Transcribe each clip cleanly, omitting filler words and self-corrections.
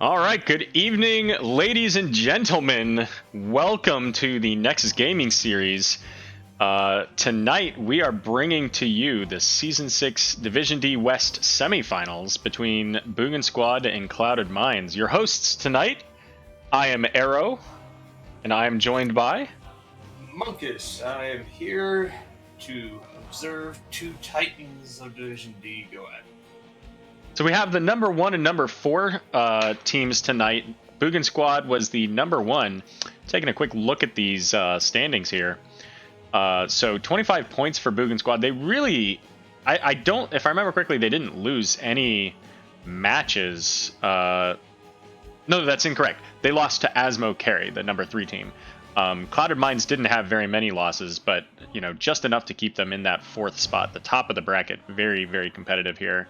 All right, good evening, ladies and gentlemen. Welcome to the Nexus Gaming Series. Tonight, we are bringing to you the Season 6 Division D West semifinals between Boogan Squad and Clouded Minds. Your hosts tonight, I am Arrow, and I am joined by... Monkus. I am here to observe two titans of Division D go at it. So we have the number 1 and number 4 teams tonight. Boogan Squad was the number 1. Taking a quick look at these standings here. So 25 points for Boogan Squad. They really, I don't, if I remember correctly, they didn't lose any matches. No, that's incorrect. They lost to Asmo Carry, the number 3 team. Clouded Minds didn't have very many losses, but just enough to keep them in that 4th spot, the top of the bracket. Very, very competitive here.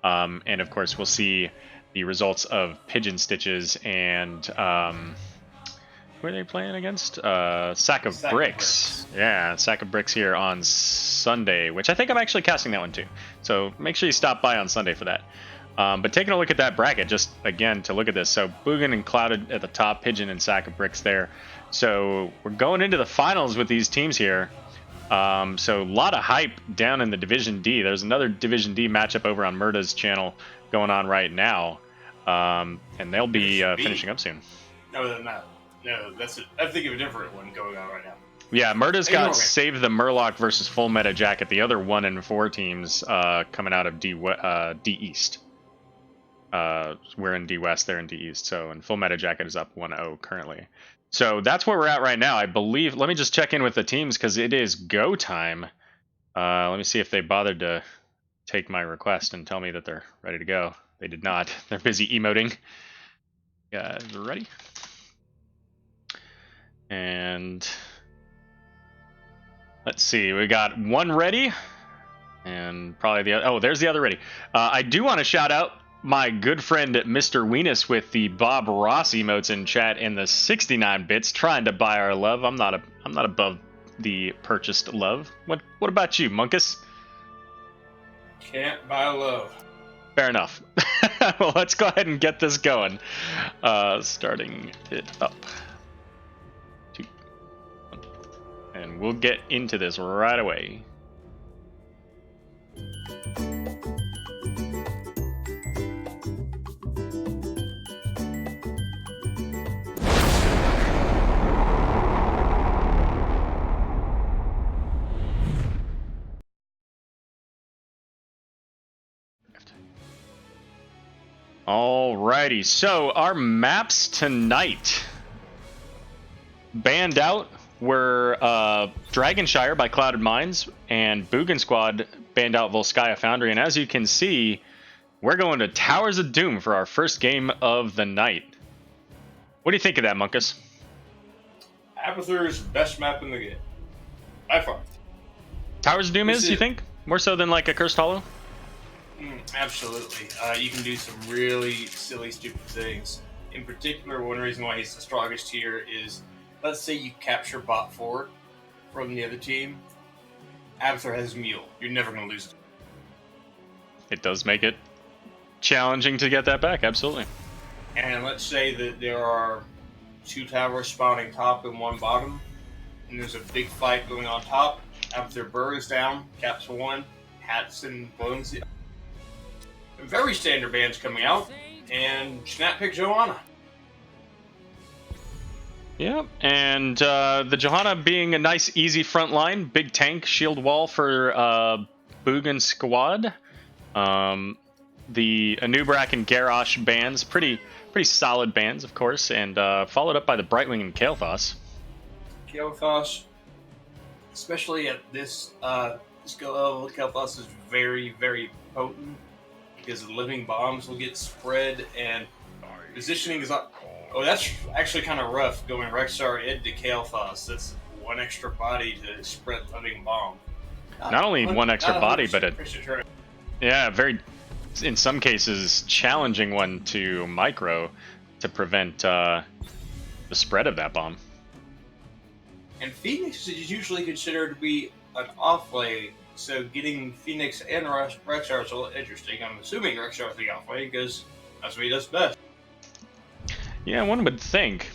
And of course, we'll see the results of Pigeon Stitches and who are they playing against? Sack of Bricks. Yeah, Sack of Bricks here on Sunday, which I think I'm actually casting that one too. So make sure you stop by on Sunday for that. But taking a look at that bracket, just again to look at this. So Boogan and Clouded at the top, Pigeon and Sack of Bricks there. So we're going into the finals with these teams here. So a lot of hype down in the Division D. There's another Division D matchup over on Murda's channel going on right now. And they'll be finishing up soon. No, that's it. I think of a different one going on right now. Yeah, Murda's got Save the Murloc versus Full Meta Jacket, the other 1 and 4 teams coming out of D East. We're in D West, they're in D East. So, and Full Meta Jacket is up 1-0 currently. So that's where we're at right now, I believe. Let me just check in with the teams because it is go time. Let me see if they bothered to take my request and tell me that they're ready to go. They did not. They're busy emoting. Guys, ready? And let's see. We got one ready. And probably the other. Oh, there's the other ready. I do want to shout out my good friend Mr. Weenus with the Bob Ross emotes in chat and the 69 bits trying to buy our love. I'm not above the purchased love. What about you, Monkus? Can't buy love. Fair enough. Well, let's go ahead and get this going. Starting it up. 2, 1. And we'll get into this right away. Alrighty, so our maps tonight. Banned out were Dragonshire by Clouded Minds and Boogan Squad banned out Volskaya Foundry. And as you can see, we're going to Towers of Doom for our first game of the night. What do you think of that, Monkus? Abathur's best map in the game. By far. Towers of Doom you think? More so than like a Cursed Hollow? Absolutely. You can do some really silly, stupid things. In particular, one reason why he's the strongest here is, let's say you capture bot 4 from the other team. Abathur has Mule. You're never going to lose it. It does make it challenging to get that back, absolutely. And let's say that there are 2 towers spawning top and 1 bottom, and there's a big fight going on top. Abathur burrows down, caps 1, hats and blows the very standard bands coming out, and snap pick Johanna. Yeah, and the Johanna being a nice, easy front line, big tank, shield wall for Boogan Squad. The Anubrak and Garrosh bands, pretty solid bands, of course, and followed up by the Brightwing and Kael'thas. Kael'thas, especially at this skill level, Kael'thas is very, very potent. Because the living bombs will get spread, and positioning is up. Oh, that's actually kind of rough going Rexar Ed to Kael'thas. That's 1 extra body to spread living bomb. Not only 1 extra body, but very, in some cases, challenging one to micro to prevent the spread of that bomb. And Phoenix is usually considered to be an off-lane, so getting Phoenix and Rexar is a little interesting. I'm assuming Rexar is the off-lane because that's what he does best. Yeah, one would think.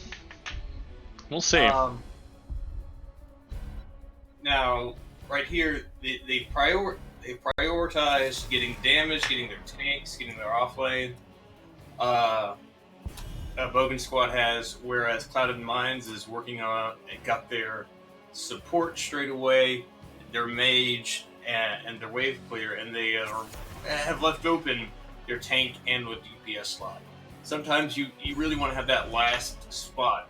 We'll see. Now, right here, they prioritize getting damage, getting their tanks, getting their offlane. Boogan Squad has, whereas Clouded Minds is working on and got their support straight away, their mage and their wave clear, and they have left open their tank and with DPS slot. Sometimes you really want to have that last spot.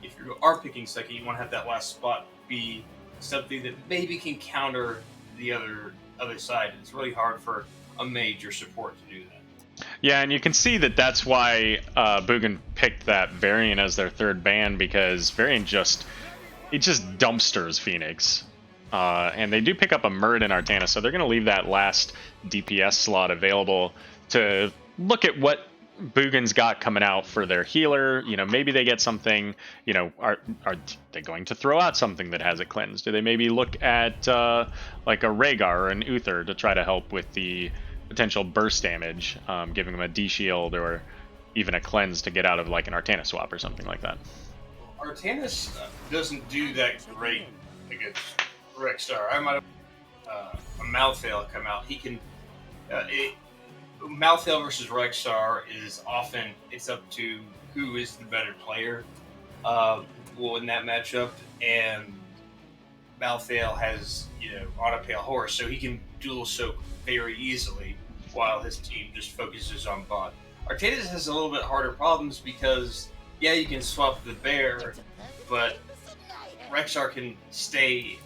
If you are picking second, you want to have that last spot be something that maybe can counter the other side. It's really hard for a mage or support to do that. Yeah, and you can see that that's why Boogan picked that Varian as their third ban, because Varian just dumpsters Phoenix. And they do pick up a Muradin Artanis, so they're going to leave that last DPS slot available to look at what Boogan's got coming out for their healer. You know, maybe they get something. You know, are they going to throw out something that has it cleansed? Do they maybe look at like a Rhaegar or an Uther to try to help with the potential burst damage, giving them a D shield or even a cleanse to get out of like an Artanis swap or something like that? Artanis doesn't do that great against Rexstar. I might have a Malthael come out. He can. Malthael versus Rexstar is often, it's up to who is the better player will in that matchup, and Malthael has, you know, on a pale horse, so he can dual soak very easily while his team just focuses on bot. Artanis has a little bit harder problems because, yeah, you can swap the bear, but Rexstar can stay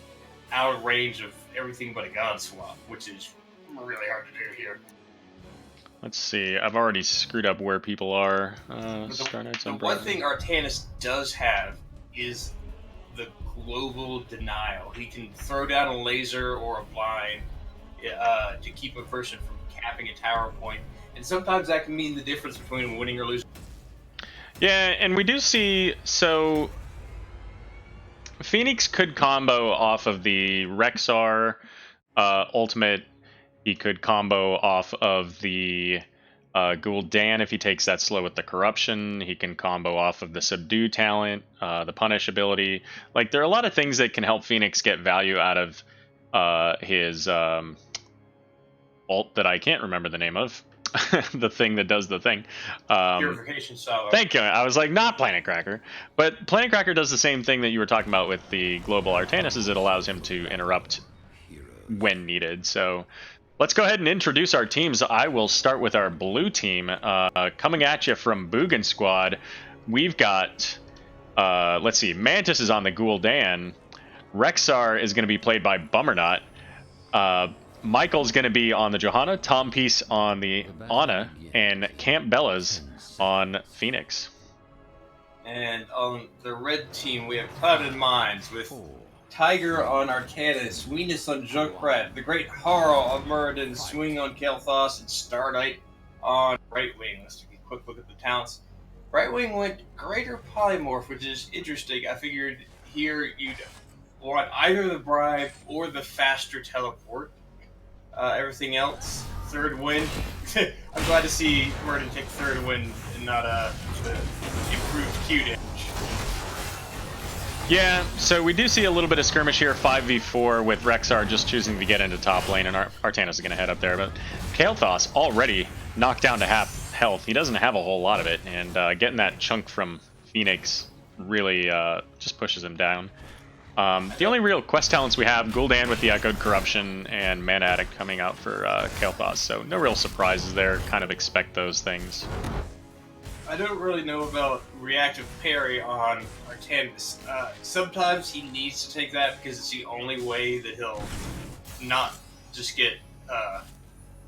out of range of everything but a god swap, which is really hard to do here. Let's see. I've already screwed up where people are. The one thing Artanis does have is the global denial. He can throw down a laser or a blind to keep a person from capping a tower point, and sometimes that can mean the difference between winning or losing. Yeah, and we do see, so Phoenix could combo off of the Rexxar ultimate. He could combo off of the Gul'dan if he takes that slow with the corruption. He can combo off of the subdue talent, the punish ability. Like, there are a lot of things that can help Phoenix get value out of his ult that I can't remember the name of. The thing that does the thing. Purification Salvo. Thank you. I was like, not Planet Cracker. But Planet Cracker does the same thing that you were talking about with the Global Artanis, is it allows him to interrupt when needed. So let's go ahead and introduce our teams. I will start with our blue team. Coming at you from Boogan Squad, we've got, let's see, Mantis is on the Gul'dan. Rexxar is going to be played by Bummernut. Michael's going to be on the Johanna, Tom Peace on the Ana, and Camp Bella's on Phoenix. And on the red team, we have Clouded Minds with Tiger on Artanis, Venus on Junkrat, the Great Harl on Muradin, Swing on Kael'thas, and Star Knight on Right Wing. Let's take a quick look at the talents. Right Wing went Greater Polymorph, which is interesting. I figured here you'd want either the Bribe or the faster teleport. Everything else, third win. I'm glad to see Muradin take third win and not the improved Q damage. Yeah, so we do see a little bit of skirmish here, 5v4 with Rexxar just choosing to get into top lane, and Artanis is going to head up there. But Kael'thas already knocked down to half health. He doesn't have a whole lot of it, and getting that chunk from Phoenix really just pushes him down. The only real quest talents we have, Gul'dan with the Echoed Corruption and Mana Addict coming out for Kael'thas, so no real surprises there, kind of expect those things. I don't really know about reactive parry on Artanis. Sometimes he needs to take that because it's the only way that he'll not just get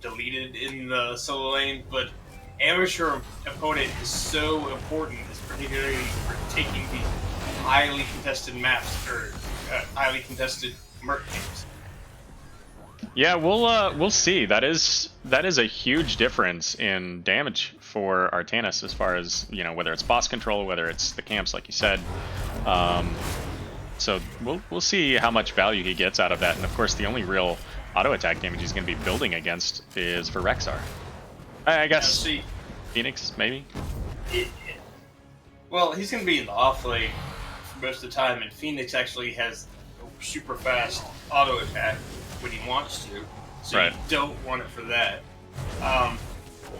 deleted in the solo lane, but amateur opponent is so important, particularly for taking the highly contested maps or highly contested Merc games. Yeah, we'll see. That is a huge difference in damage for Artanis as far as, you know, whether it's boss control, whether it's the camps, like you said. So we'll see how much value he gets out of that. And of course, the only real auto attack damage he's going to be building against is for Rexxar. I guess Phoenix maybe. Well, he's going to be in the off lane for most of the time, and Phoenix actually has a super fast auto attack when he wants to, so Right. you don't want it for that.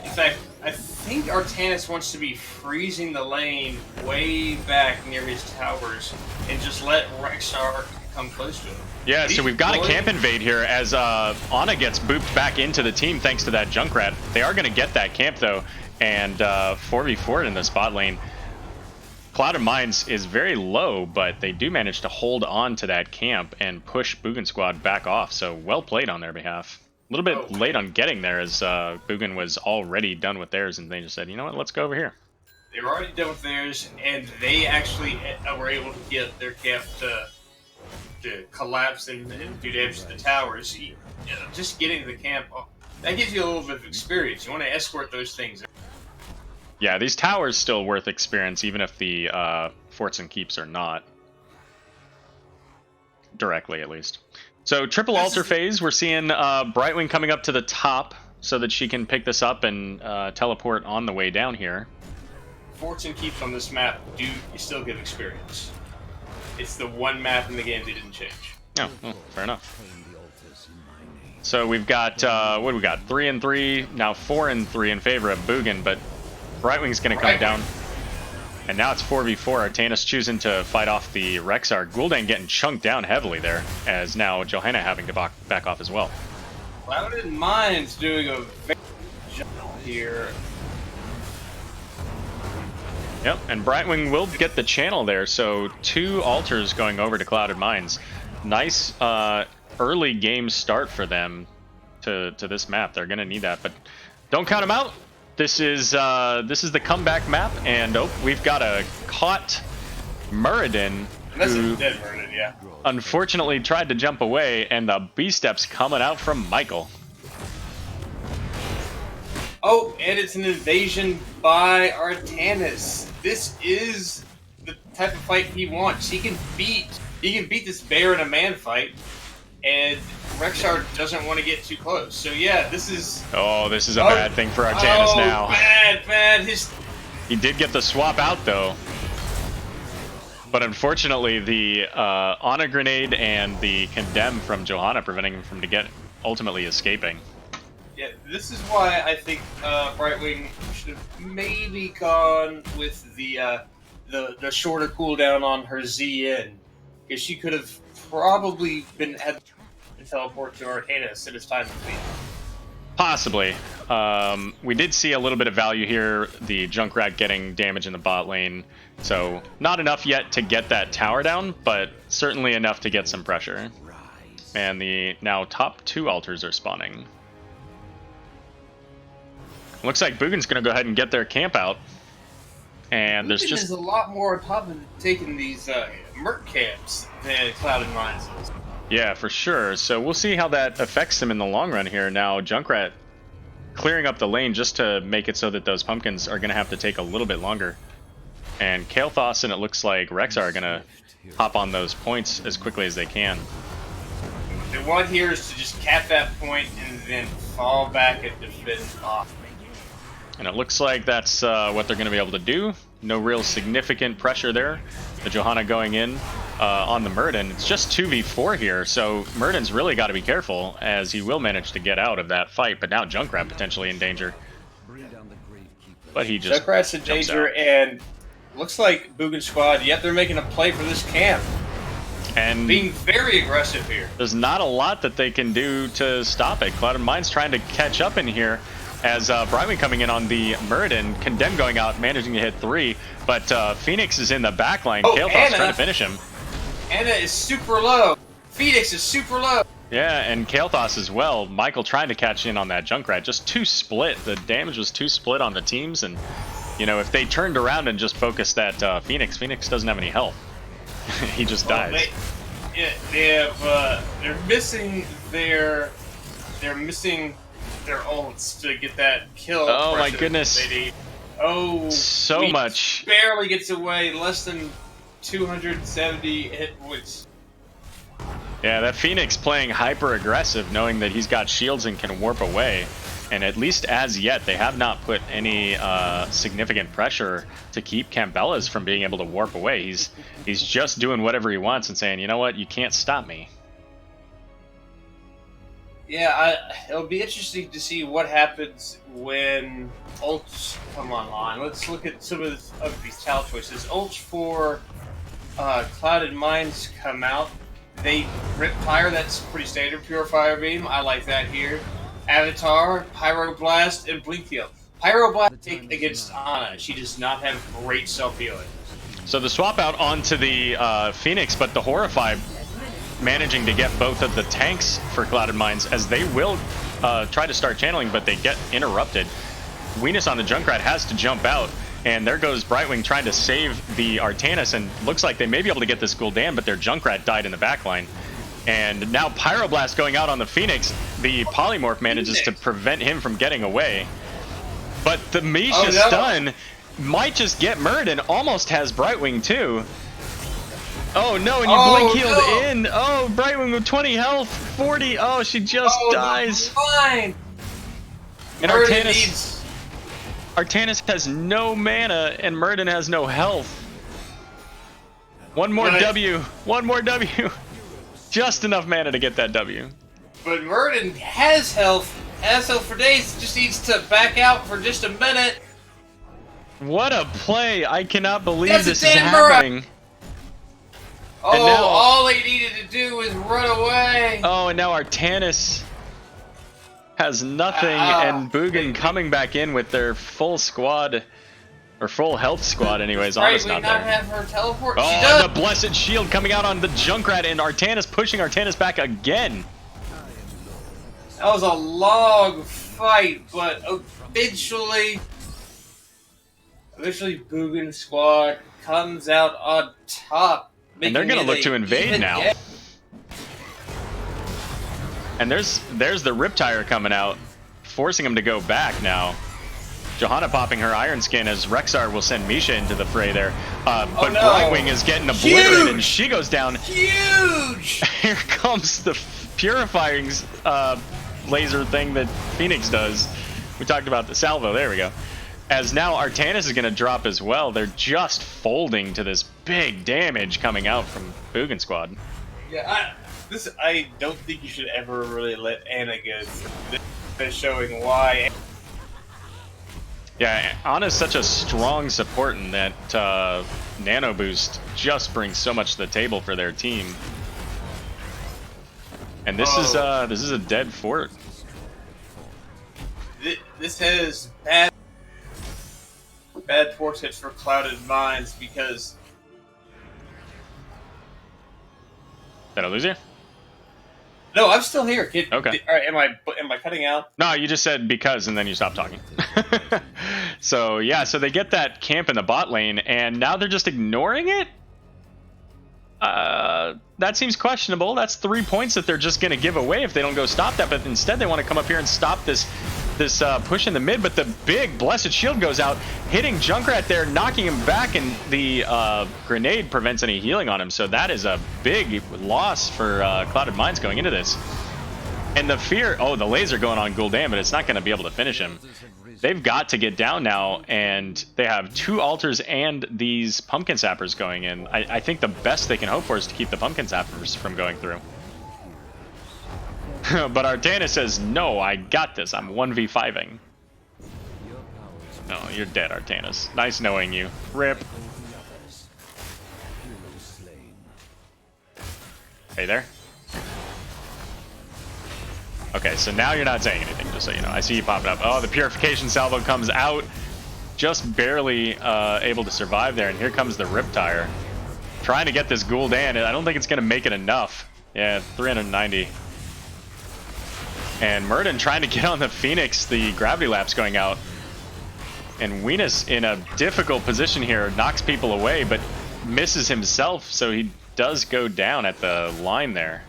In fact, I think Artanis wants to be freezing the lane way back near his towers and just let Rexar come close to him. Yeah, so we've got a camp invade here as Ana gets booped back into the team thanks to that Junkrat. They are going to get that camp, though, and 4v4 in the spot lane. Cloud of Mines is very low, but they do manage to hold on to that camp and push Boogan Squad back off, so well played on their behalf. A little bit late on getting there as Boogan was already done with theirs, and they just said, you know what, let's go over here. They were already done with theirs, and they actually were able to get their camp to collapse and do damage to the towers. Just getting to the camp, that gives you a little bit of experience. You want to escort those things. Yeah, these towers still worth experience, even if the forts and keeps are not. Directly, at least. So, triple altar phase, we're seeing Brightwing coming up to the top so that she can pick this up and teleport on the way down here. Forts and keeps on this map do still give experience. It's the one map in the game they didn't change. Oh, well, fair enough. So we've got, what do we got? 3 and 3, now 4 and 3 in favor of Boogan, but Brightwing's going to come down. And now it's 4v4. Artanis choosing to fight off the Rexar. Gul'dan getting chunked down heavily there, as now Johanna having to back off as well. Clouded Minds doing a very good job here. Yep, and Brightwing will get the channel there, so 2 altars going over to Clouded Mines. Nice early game start for them to this map. They're going to need that, but don't count them out. This is the comeback map, and we've got a caught Muradin who dead Muradin, yeah. Unfortunately tried to jump away, and the B-steps coming out from Michael. Oh, and it's an invasion by Artanis. This is the type of fight he wants. He can beat this bear in a man fight, and Rexar doesn't want to get too close. So yeah, this is... Oh, this is a bad thing for Artanis now. Bad. He did get the swap out, though. But unfortunately, the Ana grenade and the condemn from Johanna preventing him from ultimately escaping. Yeah, this is why I think Brightwing should have maybe gone with the shorter cooldown on her ZN, because she could have probably been at to teleport to Artanis at his time to flee. Possibly. We did see a little bit of value here, the Junkrat getting damage in the bot lane, so not enough yet to get that tower down, but certainly enough to get some pressure. And the now top 2 altars are spawning. Looks like Boogan's going to go ahead and get their camp out. And there's just... There's a lot more on top of taking these merc camps than Clouded Mines is. Yeah, for sure. So we'll see how that affects them in the long run here. Now, Junkrat clearing up the lane just to make it so that those pumpkins are going to have to take a little bit longer. And Kael'thas and it looks like Rexar are going to hop on those points as quickly as they can. What they want here is to just cap that point and then fall back and defend off. And it looks like that's what they're going to be able to do. No real significant pressure there. The Johanna going in on the Muradin. It's just 2v4 here, so Muradin's really got to be careful as he will manage to get out of that fight. But now Junkrat potentially in danger. But he just Junkrat's in danger, out. And looks like Boogan Squad, yep, they're making a play for this camp. And being very aggressive here. There's not a lot that they can do to stop it. Clouded Mind's trying to catch up in here. As Brightwing coming in on the Muradin, Condemn going out, managing to hit 3, but Phoenix is in the back line. Kael'thas trying to finish him. Ana is super low. Phoenix is super low. Yeah, and Kael'thas as well. Michael trying to catch in on that Junkrat. Just too split. The damage was too split on the teams, and you know, if they turned around and just focused that Phoenix doesn't have any health. He just dies. They're missing their ults to get that kill. Oh my goodness. Oh, so much. Barely gets away, less than 270 hit points. Yeah, that Phoenix playing hyper aggressive, knowing that he's got shields and can warp away. And at least as yet, they have not put any significant pressure to keep Cambelas from being able to warp away. He's just doing whatever he wants and saying, you know what, you can't stop me. Yeah, it'll be interesting to see what happens when ults come online. Let's look at some of these talent choices. Ults for Clouded Minds come out. They rip fire, that's pretty standard. Purifier Beam, I like that here. Avatar, Pyroblast, and Blink Heal. Pyroblast against Ana. She does not have great self-healing. So the swap out onto the Phoenix, but the Horrify managing to get both of the tanks for Clouded Minds, as they will try to start channeling, but they get interrupted. Venus on the Junkrat has to jump out, and there goes Brightwing trying to save the Artanis, and looks like they may be able to get this Gul'dan, but their Junkrat died in the backline. And now Pyroblast going out on the Phoenix. The Polymorph manages to prevent him from getting away. But the Misha stun might just get Muradin. Almost has Brightwing too. Oh no, and you blink healed in. Oh, Brightwing with 20 health, 40. Oh, she just dies. Fine. And Artanis has no mana, and Muradin has no health. One more W. One more W. Just enough mana to get that W. But Muradin has health for days. Just needs to back out for just a minute. What a play! I cannot believe this is happening. Oh, now, all he needed to do was run away. Oh, and now Artanis has nothing, and Boogan coming back in with their full squad, or full health squad anyways. Ana's not there. Have her teleport? Oh, and the Blessed Shield coming out on the Junkrat, and Artanis pushing Artanis back again. That was a long fight, but eventually Boogan squad comes out on top. And they're going to look to invade now. And there's the Riptire coming out, forcing him to go back now. Johanna popping her Iron Skin as Rexar will send Misha into the fray there. But Brightwing is getting obliterated, and she goes down. Huge! Here comes the purifying laser thing that Phoenix does. We talked about the salvo. There we go. As now Artanis is going to drop as well. They're just folding to this big damage coming out from Boogan squad. Yeah, I don't think you should ever really let Ana go through this, showing why. Yeah, Ana's such a strong support in that Nano Boost just brings so much to the table for their team. And this is a dead fort. This has bad fortunes for Clouded Minds because. Did I lose you? No, I'm still here. Okay. All right, am I cutting out? No, you just said because, and then you stopped talking. So yeah, so they get that camp in the bot lane, and now they're just ignoring it. That seems questionable. That's 3 points that they're just going to give away if they don't go stop that. But instead, they want to come up here and stop this push in the mid. But the big Blessed Shield goes out, hitting Junkrat there, knocking him back, and the grenade prevents any healing on him. So that is a big loss for Clouded Minds going into this. And the fear, the laser going on Gul'dan, but it's not going to be able to finish him. They've got to get down now, and they have 2 altars and these pumpkin sappers going in. I think the best they can hope for is to keep the pumpkin sappers from going through. But Artanis says, no, I got this. I'm 1v5ing. No, you're dead, Artanis. Nice knowing you. Rip. Hey there. Okay, so now you're not saying anything, just so you know. I see you popping up. Oh, the Purification Salvo comes out. Just barely able to survive there, and here comes the Riptire. Trying to get this Gul'dan. I don't think it's going to make it enough. Yeah, 390. And Muradin trying to get on the Phoenix. The Gravity Lapse going out. And Venus in a difficult position here. Knocks people away, but misses himself, so he does go down at the line there.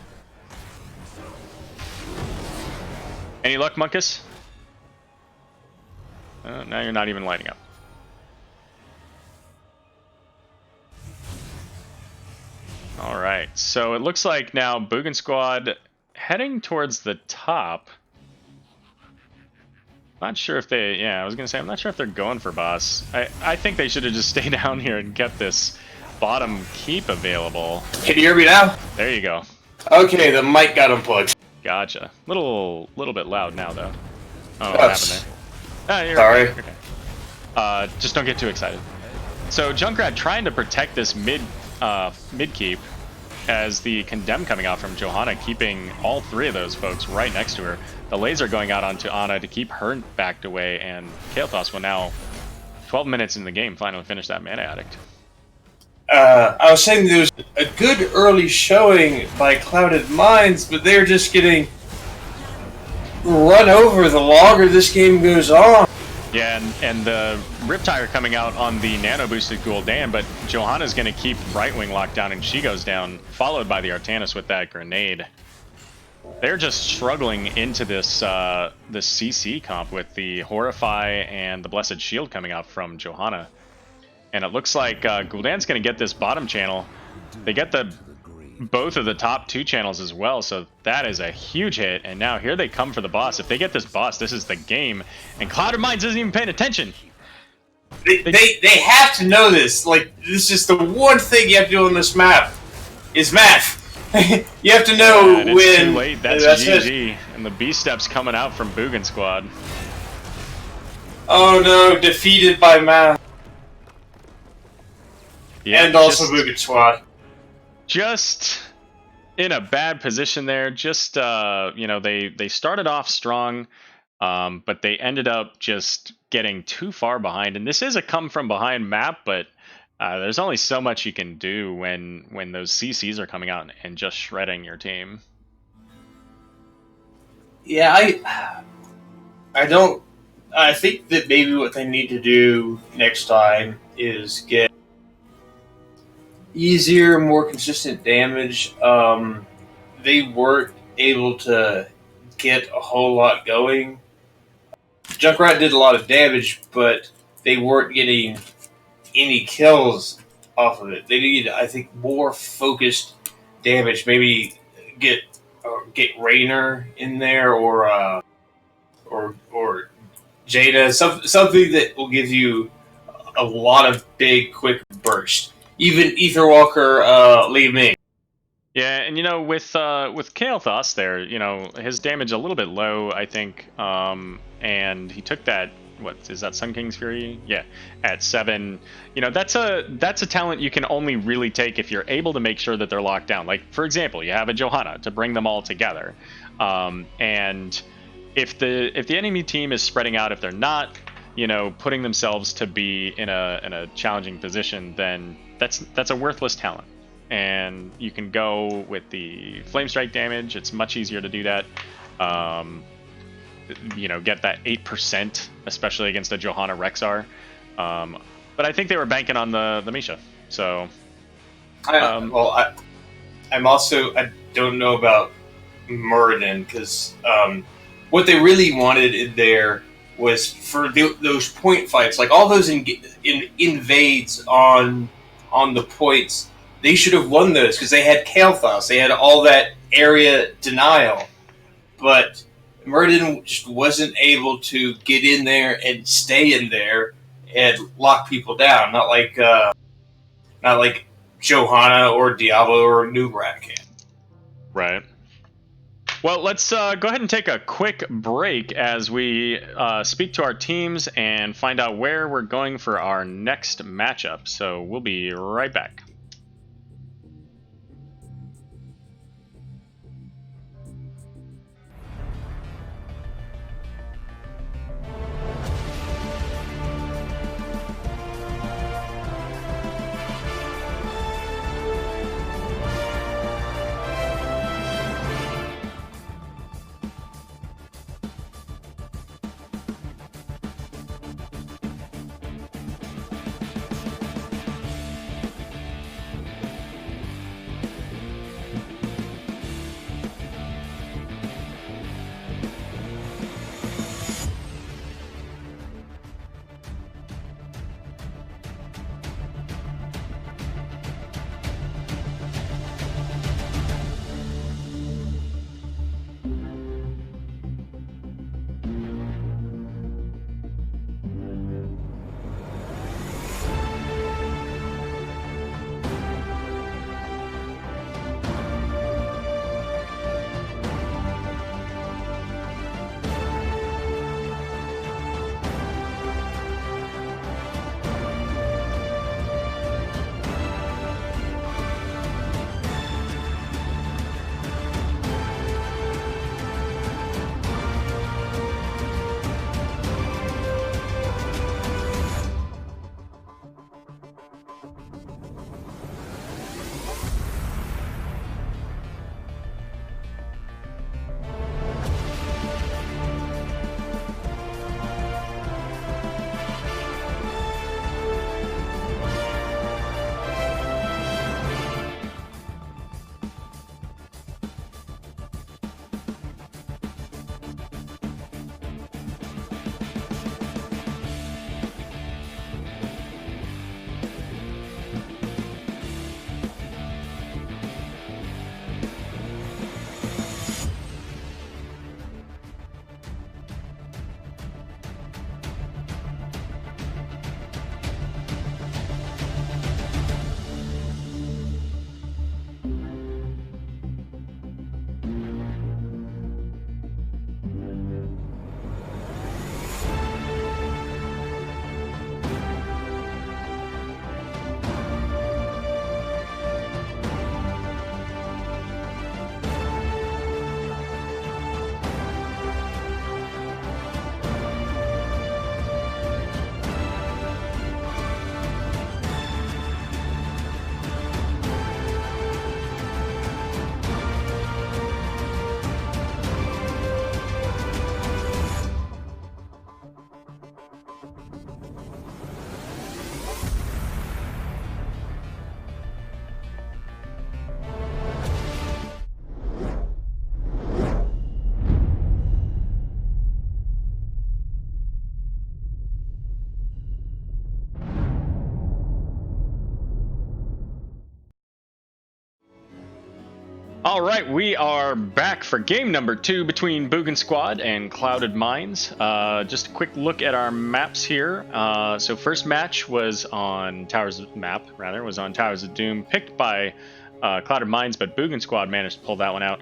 Any luck, Munkus? Now you're not even lighting up. Alright, so it looks like now Boogan squad heading towards the top. Not sure if they, yeah, I was gonna say, I'm not sure if they're going for boss. I think they should have just stayed down here and kept this bottom keep available. Can you hear me now? There you go. Okay, the mic got unplugged. Gotcha. Little bit loud now though. Oh, what Yes. happened there? Ah, you're Sorry. okay. Just don't get too excited. So Junkrat trying to protect this mid keep, as the condemn coming out from Johanna, keeping all three of those folks right next to her. The laser going out onto Ana to keep her backed away, and Kael'thas will now, 12 minutes in the game, finally finish that Mana Addict. I was saying there was a good early showing by Clouded Minds, but they're just getting run over the longer this game goes on. Yeah, and the Riptire coming out on the nano boosted Gul'dan, but Johanna's going to keep right wing locked down, and she goes down, followed by the Artanis with that grenade. They're just struggling into this this CC comp with the Horrify and the Blessed Shield coming out from Johanna. And it looks like Gul'dan's going to get this bottom channel. They get both of the top two channels as well, so that is a huge hit. And now here they come for the boss. If they get this boss, this is the game. And Clouded Minds isn't even paying attention. They have to know this. Like, this is the one thing you have to do on this map, is math. You have to know and when... It's too late. That's GG. It. And the B-Step's coming out from Boogan Squad. Oh no, defeated by math. Yeah, and also Boogan Squad. Just in a bad position there. Just you know, they started off strong, but they ended up just getting too far behind. And this is a come from behind map, but there's only so much you can do when those CCs are coming out and just shredding your team. Yeah, I think that maybe what they need to do next time is get easier, more consistent damage. They weren't able to get a whole lot going. Junkrat did a lot of damage, but they weren't getting any kills off of it. They need, I think, more focused damage. Maybe get Raynor in there, or Jada, something that will give you a lot of big, quick bursts. Even Aetherwalker Li Ming. Yeah, and you know, with Kael'thas there, you know, his damage a little bit low, I think, and he took that. What is that? Sun King's Fury? Yeah, at 7. You know, that's a talent you can only really take if you're able to make sure that they're locked down. Like, for example, you have a Johanna to bring them all together, and if the enemy team is spreading out, if they're not, you know, putting themselves to be in a challenging position, then that's a worthless talent. And you can go with the Flame Strike damage. It's much easier to do that. You know, get that 8%, especially against a Johanna Rexar. But I think they were banking on the Misha. So, I don't know about Muradin, because what they really wanted in there was for those point fights, like all those invades on the points. They should have won those because they had Kael'thas. They had all that area denial, but Muradin just wasn't able to get in there and stay in there and lock people down. Not like Johanna or Diablo or Nubrat can. Right. Well, let's go ahead and take a quick break as we speak to our teams and find out where we're going for our next matchup. So we'll be right back. All right, we are back for game number 2 between Boogan Squad and Clouded Mines. Just a quick look at our maps here. So first match was on Towers of Doom, picked by Clouded Mines, but Boogan Squad managed to pull that one out.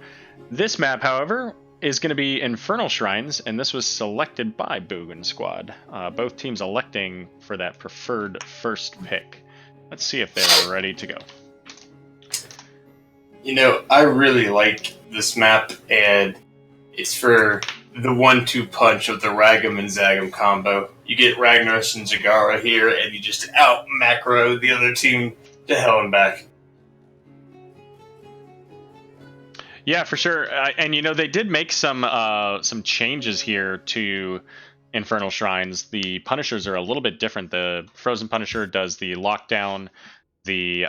This map, however, is going to be Infernal Shrines, and this was selected by Boogan Squad. Both teams electing for that preferred first pick. Let's see if they're ready to go. You know, I really like this map, and it's for the 1-2 punch of the Ragam and Zagam combo. You get Ragnaros and Zagara here, and you just out macro the other team to hell and back. Yeah, for sure. And you know, they did make some changes here to Infernal Shrines. The Punishers are a little bit different. The Frozen Punisher does the lockdown. The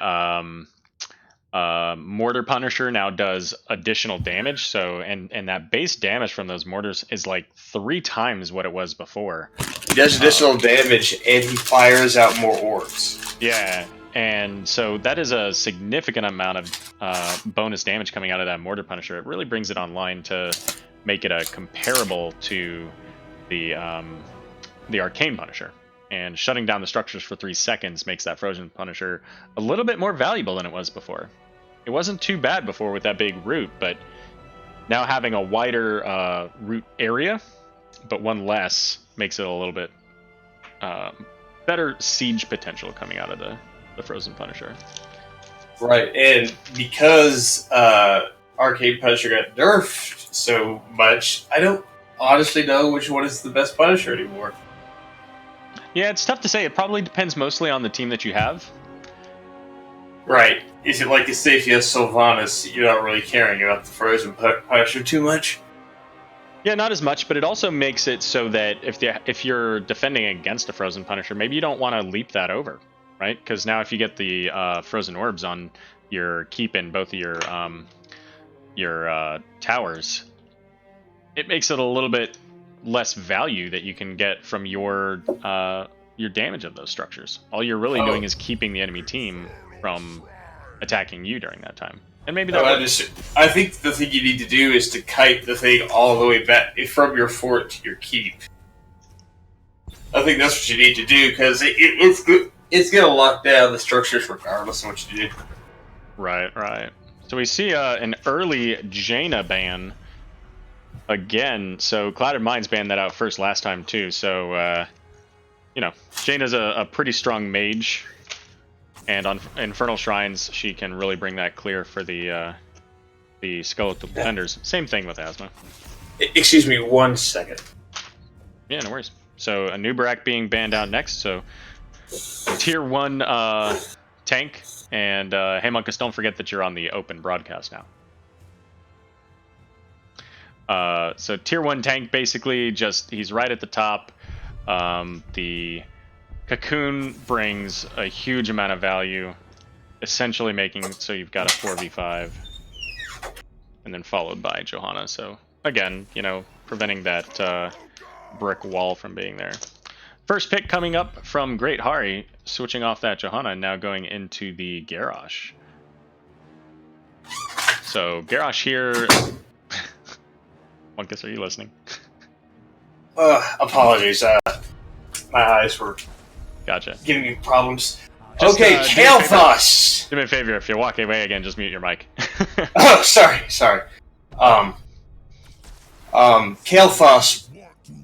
Mortar Punisher now does additional damage. So and that base damage from those mortars is like 3 times what it was before. He does additional damage, and he fires out more orbs. Yeah. And so that is a significant amount of bonus damage coming out of that Mortar Punisher. It really brings it online to make it comparable to the Arcane Punisher. And shutting down the structures for 3 seconds makes that Frozen Punisher a little bit more valuable than it was before. It wasn't too bad before with that big root, but now having a wider root area, but one less, makes it a little bit better siege potential coming out of the Frozen Punisher. Right, and because Arcade Punisher got nerfed so much, I don't honestly know which one is the best Punisher anymore. Yeah, it's tough to say. It probably depends mostly on the team that you have. Right. Is it like, say, if you have Sylvanas, you're not really caring about the Frozen Punisher too much? Yeah, not as much, but it also makes it so that if you're defending against a Frozen Punisher, maybe you don't want to leap that over. Right, because now if you get the frozen orbs on your keep in both of your towers, it makes it a little bit less value that you can get from your damage of those structures. All you're really doing is keeping the enemy team from attacking you during that time. And maybe that. I think the thing you need to do is to kite the thing all the way back from your fort to your keep. I think that's what you need to do, because it's good. It's going to lock down the structures regardless of what you do. Right. So we see an early Jaina ban again. So Clouded Mines banned that out first last time too. So, you know, Jaina's a pretty strong mage. And on Infernal Shrines, she can really bring that clear for the Skeletal Defenders. Same thing with Asma. Excuse me 1 second. Yeah, no worries. So Anubarak being banned out next, so Tier 1 tank, and hey Monkus, don't forget that you're on the open broadcast now. So Tier 1 tank, basically just, he's right at the top. The Cocoon brings a huge amount of value, essentially making it so you've got a 4v5, and then followed by Johanna. So again, you know, preventing that brick wall from being there. First pick coming up from Great Hari, switching off that Johanna and now going into the Garrosh. So Garrosh here. Monkus, are you listening? Apologies. My eyes were giving me problems. Just, okay, Kael'thas! Do me a favor, if you're walking away again, just mute your mic. Oh, sorry. Kael'thas,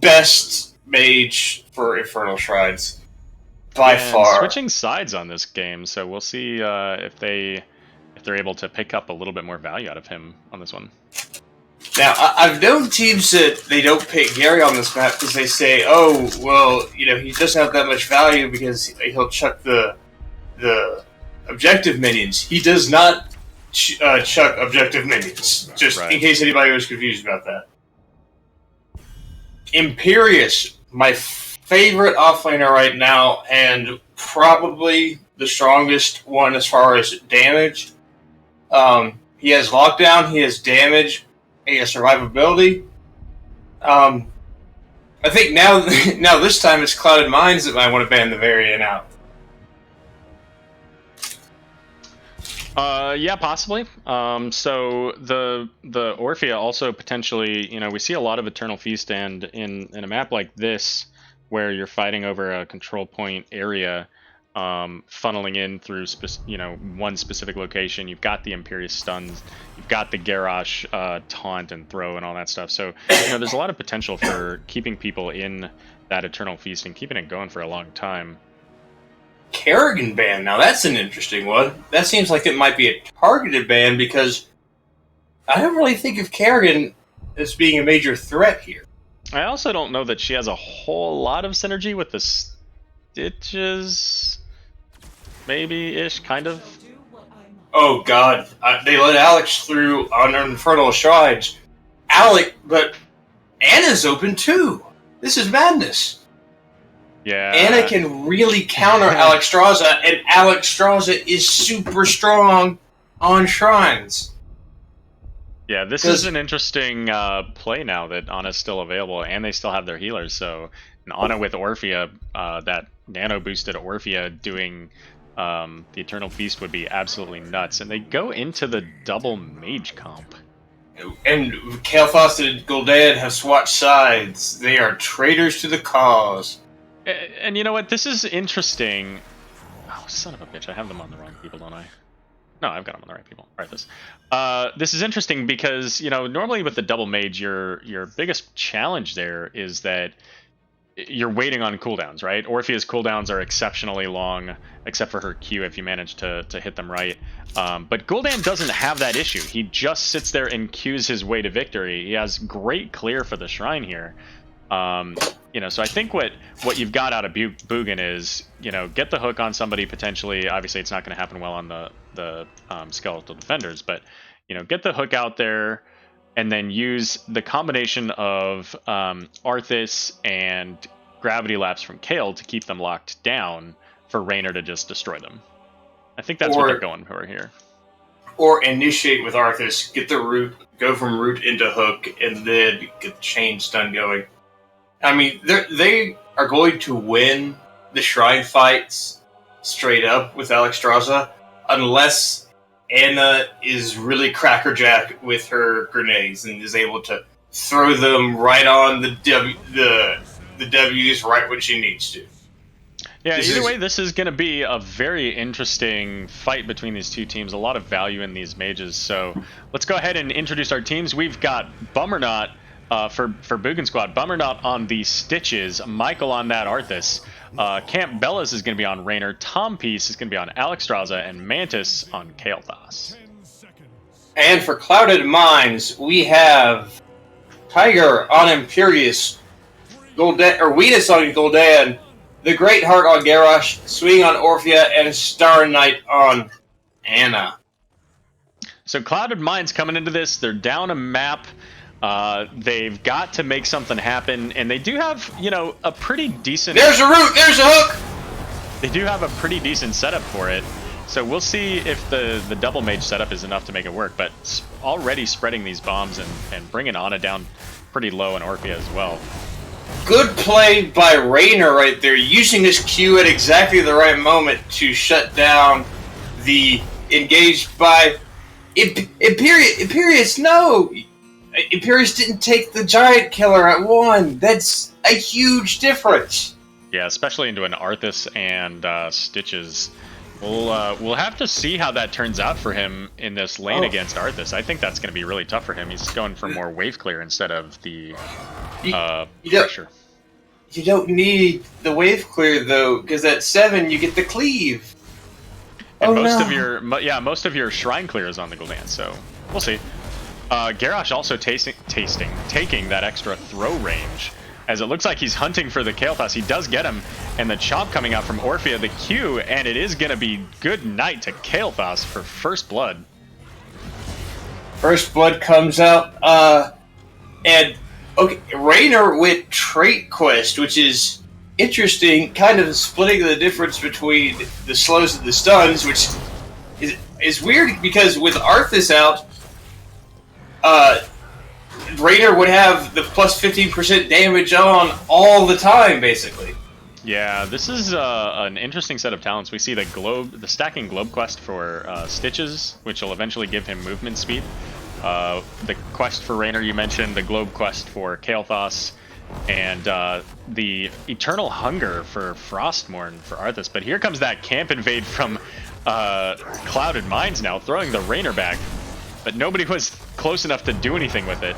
best mage for Infernal Shrines by far. Switching sides on this game, so we'll see if they're able to pick up a little bit more value out of him on this one. Now, I've known teams that they don't pick Gary on this map because they say, "Oh, well, you know, he doesn't have that much value because he'll chuck the objective minions." He does not chuck objective minions. Just in case anybody was confused about that. Imperious, my favorite offlaner right now, and probably the strongest one as far as damage. He has lockdown, he has damage, he has survivability. I think now this time it's Clouded Mines that might want to ban the variant out. Yeah, possibly. So the Orphea also potentially, we see a lot of Eternal Feast, and in a map like this, where you're fighting over a control point area, funneling in through one specific location. You've got the Imperious stuns, you've got the Garrosh taunt and throw and all that stuff. So there's a lot of potential for keeping people in that Eternal Feast and keeping it going for a long time. Kerrigan ban. Now that's an interesting one. That seems like it might be a targeted ban because I don't really think of Kerrigan as being a major threat here. I also don't know that she has a whole lot of synergy with the Stitches, maybe-ish, kind of. Oh god, they let Alex through on Infernal Shrines. But Anna's open too. This is madness. Yeah. Anna can really counter Alexstrasza, and Alexstrasza is super strong on shrines. Yeah, this is an interesting play now that Anna's still available, and they still have their healers. So, Anna with Orphea, that nano-boosted Orphea doing the Eternal Feast would be absolutely nuts. And they go into the double mage comp. And Kael'thas and Gul'dan have swatched sides. They are traitors to the cause. And you know what? This is interesting. Oh, son of a bitch. I have them on the wrong people, don't I? No, I've got them on the right people. All right, this is interesting because, normally with the double mage, your biggest challenge there is that you're waiting on cooldowns, right? Orphea's cooldowns are exceptionally long, except for her Q if you manage to hit them right. But Gul'dan doesn't have that issue. He just sits there and Qs his way to victory. He has great clear for the shrine here. So I think what you've got out of Boogan is, get the hook on somebody potentially. Obviously, it's not going to happen well on the skeletal defenders, but get the hook out there, and then use the combination of Arthas and Gravity Lapse from Kael to keep them locked down for Raynor to just destroy them. I think that's what they're going for here. Or initiate with Arthas, get the root, go from root into hook, and then get the chain stun going. I mean, they are going to win the shrine fights straight up with Alexstrasza, unless Anna is really crackerjack with her grenades and is able to throw them right on the W's right when she needs to. Yeah, either way, this is going to be a very interesting fight between these two teams. A lot of value in these mages. So let's go ahead and introduce our teams. We've got Bummernot for Boogan Squad. Bummernot on the Stitches. Michael on that Arthas. Camp Bellas is going to be on Raynor. Tom Peace is going to be on Alexstrasza. And Mantis on Kael'thas. And for Clouded Minds, we have Tiger on Imperious. Wheatus on Gul'dan. The Great Heart on Garrosh. Swing on Orphea. And Star Knight on Anna. So Clouded Minds coming into this. They're down a map. They've got to make something happen, and they do have, a pretty decent... There's a root! There's a hook! They do have a pretty decent setup for it, so we'll see if the double mage setup is enough to make it work, but already spreading these bombs and bringing Anna down pretty low in Orphea as well. Good play by Raynor right there, using this Q at exactly the right moment to shut down the engaged by... Imperious, no! Imperious didn't take the giant killer at 1. That's a huge difference. Yeah, especially into an Arthas and Stitches. We'll have to see how that turns out for him in this lane against Arthas. I think that's going to be really tough for him. He's going for more wave clear instead of the pressure. You don't need the wave clear though, because at 7 you get the cleave. And most of your shrine clear is on the Gul'dan, so we'll see. Garrosh also taking that extra throw range, as it looks like he's hunting for the Kael'thas. He does get him, and the chomp coming out from Orphea, the Q, and it is going to be good night to Kael'thas for First Blood. First Blood comes out, and Raynor went Trait Quest, which is interesting, kind of splitting the difference between the slows and the stuns, which is weird because with Arthas out, Raynor would have the plus 15% damage on all the time, basically. Yeah, this is an interesting set of talents. We see the stacking globe quest for Stitches, which will eventually give him movement speed. The quest for Raynor you mentioned, the globe quest for Kael'thas, and the eternal hunger for Frostmourne for Arthas. But here comes that camp invade from Clouded Mines now, throwing the Raynor back. But nobody was close enough to do anything with it.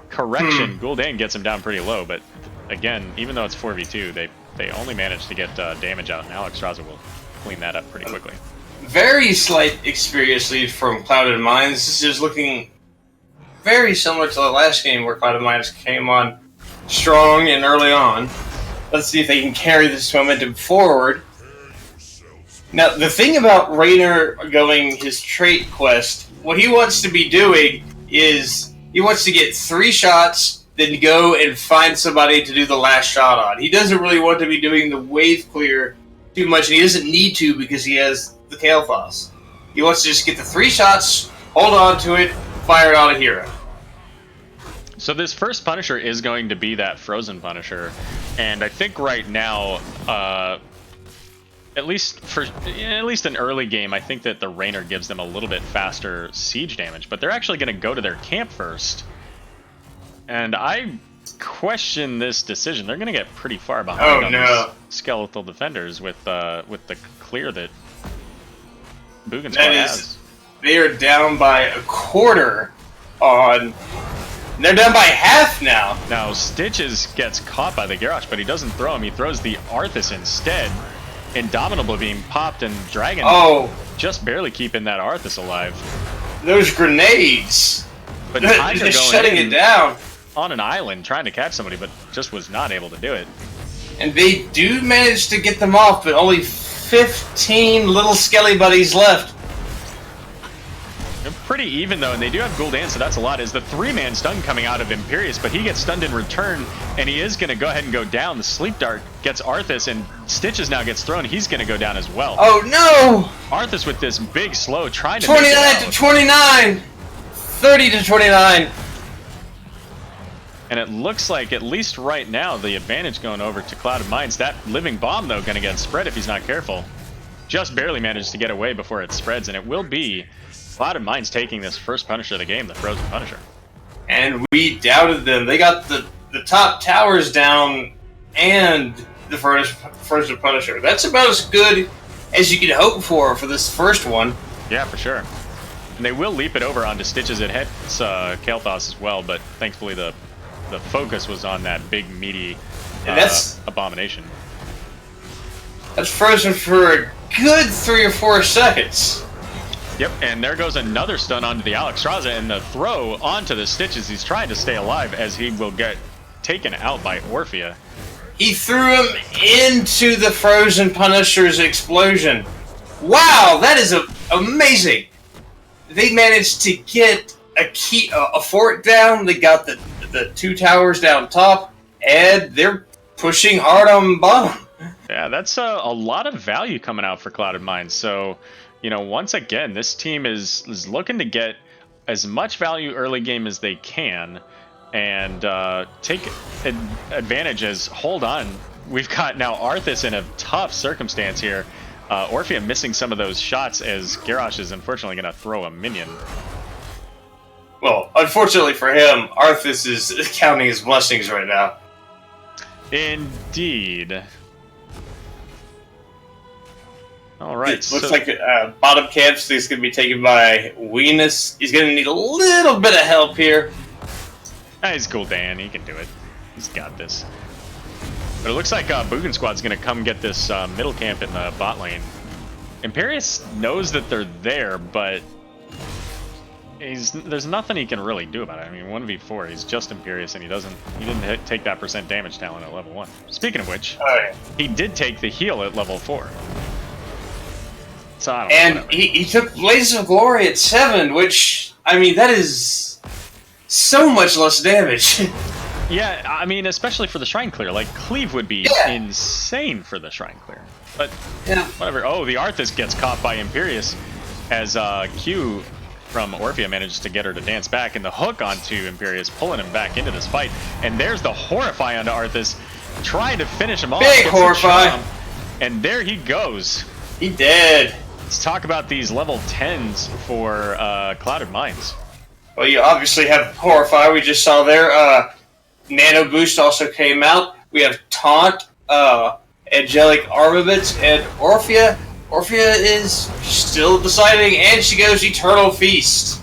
Correction, Gul'dan gets him down pretty low, but again, even though it's 4v2, they only managed to get damage out, and Alexstrasza will clean that up pretty quickly. Very slight experience lead from Clouded Mines. This is looking very similar to the last game where Clouded Mines came on strong and early on. Let's see if they can carry this momentum forward. Now, the thing about Raynor going his trait quest, what he wants to be doing is he wants to get 3 shots, then go and find somebody to do the last shot on. He doesn't really want to be doing the wave clear too much, and he doesn't need to because he has the Kael'thas. He wants to just get the 3 shots, hold on to it, fire it on a hero. So this first Punisher is going to be that Frozen Punisher, and I think right now, at least in early game, I think that the Raynor gives them a little bit faster siege damage, but they're actually going to go to their camp first. And I question this decision. They're going to get pretty far behind on these skeletal defenders with the clear that Boogan Squad has. They are down by a quarter on... They're down by half now. Now, Stitches gets caught by the Garrosh, but he doesn't throw him. He throws the Arthas instead. Indomitable being popped, and Dragon just barely keeping that Arthas alive. Those grenades! But Tiger going shutting it down on an island trying to catch somebody, but just was not able to do it. And they do manage to get them off, but only 15 little skelly buddies left. They're pretty even though, and they do have Gul'dan, so that's a lot. Is the 3-man stun coming out of Imperius, but he gets stunned in return, and he is going to go ahead and go down. The Sleep Dart gets Arthas, and Stitches now gets thrown. He's going to go down as well. Oh no! Arthas with this big slow trying to 29 to 29! 30 to 29! And it looks like, at least right now, the advantage going over to Clouded Mines. That Living Bomb, though, going to get spread if he's not careful. Just barely managed to get away before it spreads, and it will be Clouded Mines taking this first Punisher of the game, the Frozen Punisher. And we doubted them. They got the top towers down and the Frozen Punisher. That's about as good as you could hope for this first one. Yeah, for sure. And they will leap it over onto Stitches. It hits Kael'thas as well, but thankfully the focus was on that big, meaty abomination. That's frozen for a good 3 or 4 seconds. Yep, and there goes another stun onto the Alexstrasza, and the throw onto the Stitches. He's trying to stay alive as he will get taken out by Orphea. He threw him into the Frozen Punisher's explosion. Wow, that is amazing. They managed to get a fort down. They got the 2 towers down top, and they're pushing hard on bottom. Yeah, that's a lot of value coming out for Clouded Mines. So, you know, once again, this team is looking to get as much value early game as they can, and take advantage as, hold on, we've got now Arthas in a tough circumstance here. Orphea missing some of those shots as Garrosh is unfortunately going to throw a minion. Well, unfortunately for him, Arthas is counting his blessings right now. Indeed. Alright, looks like bottom camps is going to be taken by Venus. He's going to need a little bit of help here. He's Gul'dan, he can do it. He's got this. But it looks like Boogan Squad's going to come get this middle camp in the bot lane. Imperius knows that they're there, but there's nothing he can really do about it. I mean, 1v4, he's just Imperius, and he didn't take that % damage talent at level 1. Speaking of which, he did take the heal at level 4. So I don't know, he took Blazes of Glory at 7, which, I mean, that is so much less damage. Yeah, I mean, especially for the Shrine Clear. Like, Cleave would be insane for the Shrine Clear. But, whatever. Oh, the Arthas gets caught by Imperius as Q from Orphea manages to get her to dance back, and the hook onto Imperius, pulling him back into this fight. And there's the Horrify onto Arthas. trying to finish him off. Big Horrify. And there he goes. He dead. Let's talk about these level 10s for Clouded Minds. Well, you obviously have Horrify. We just saw there. Nano Boost also came out. We have Taunt, Angelic Armaments, and Orphea. Orphea is still deciding, and she goes Eternal Feast.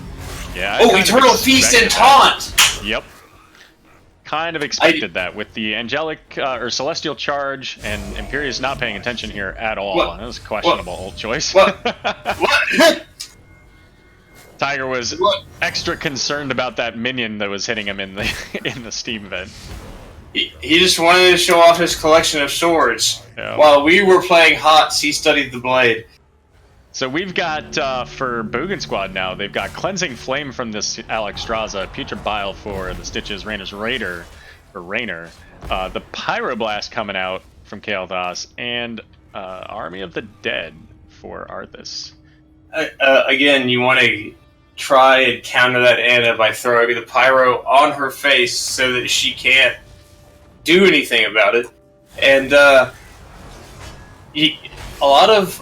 Yeah. Eternal Feast and Taunt! Yep. Kind of expected that with the Angelic or Celestial Charge, and Imperius not paying attention here at all. That was a questionable ult choice. What? Tiger was extra concerned about that minion that was hitting him in the steam vent. He just wanted to show off his collection of swords. Yeah. While we were playing HOTS, he studied the blade. So we've got, for Boogan Squad now, they've got Cleansing Flame from this Alexstrasza, Putrid Bile for the Stitches, Rainer's Raider for Rainer, the Pyroblast coming out from Kael'thas, and Army of the Dead for Arthas. Again, you want to try and counter that Anna by throwing the Pyro on her face so that she can't do anything about it, and a lot of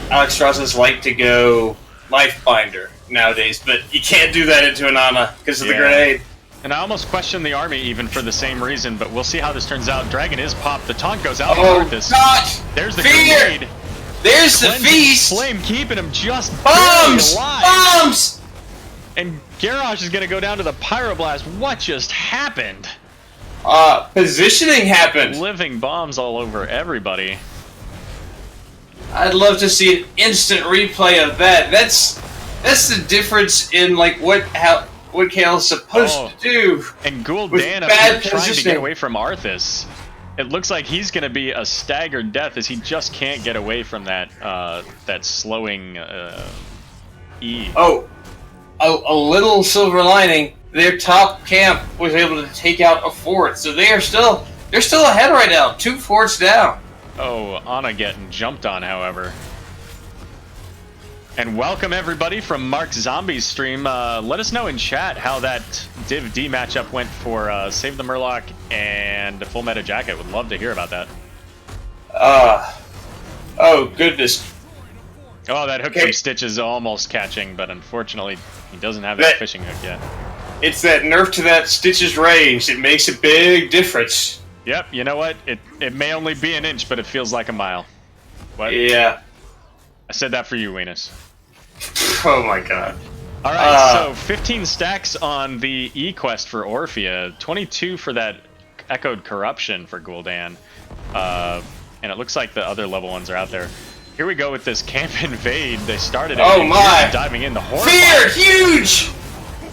Alexstrazzas like to go Lifebinder nowadays, but you can't do that into an Ana because of the grenade. And I almost question the army even for the same reason, but we'll see how this turns out. Dragon is popped. The taunt goes out. Oh, God! There's the grenade. There's the feast. Flame keeping him just bombs alive. Bombs. And Garrosh is gonna go down to the Pyroblast. What just happened? Positioning happened. Living bombs all over everybody. I'd love to see an instant replay of that. That's the difference in like what Kael's supposed to do. And Gul'dan up here trying to get away from Arthas. It looks like he's going to be a staggered death as he just can't get away from that that slowing E. A little silver lining. Their top camp was able to take out a fort, so they're still ahead right now. 2 forts down. Oh, Ana getting jumped on, however. And welcome everybody from Mark Zombie's stream. Let us know in chat how that Div D matchup went for Save the Murloc and Full Meta Jacket. Would love to hear about that. Oh goodness. Oh, that hook from Stitch is almost catching, but unfortunately he doesn't have that fishing hook yet. It's that nerf to that Stitch's range. It makes a big difference. Yep, you know what? It may only be an inch, but it feels like a mile. What? Yeah. I said that for you, Weenus. Oh my god. Alright, so 15 stacks on the E-Quest for Orphea, 22 for that Echoed Corruption for Gul'dan, and it looks like the other level ones are out there. Here we go with this Camp Invade. They started diving in the Fear! Huge!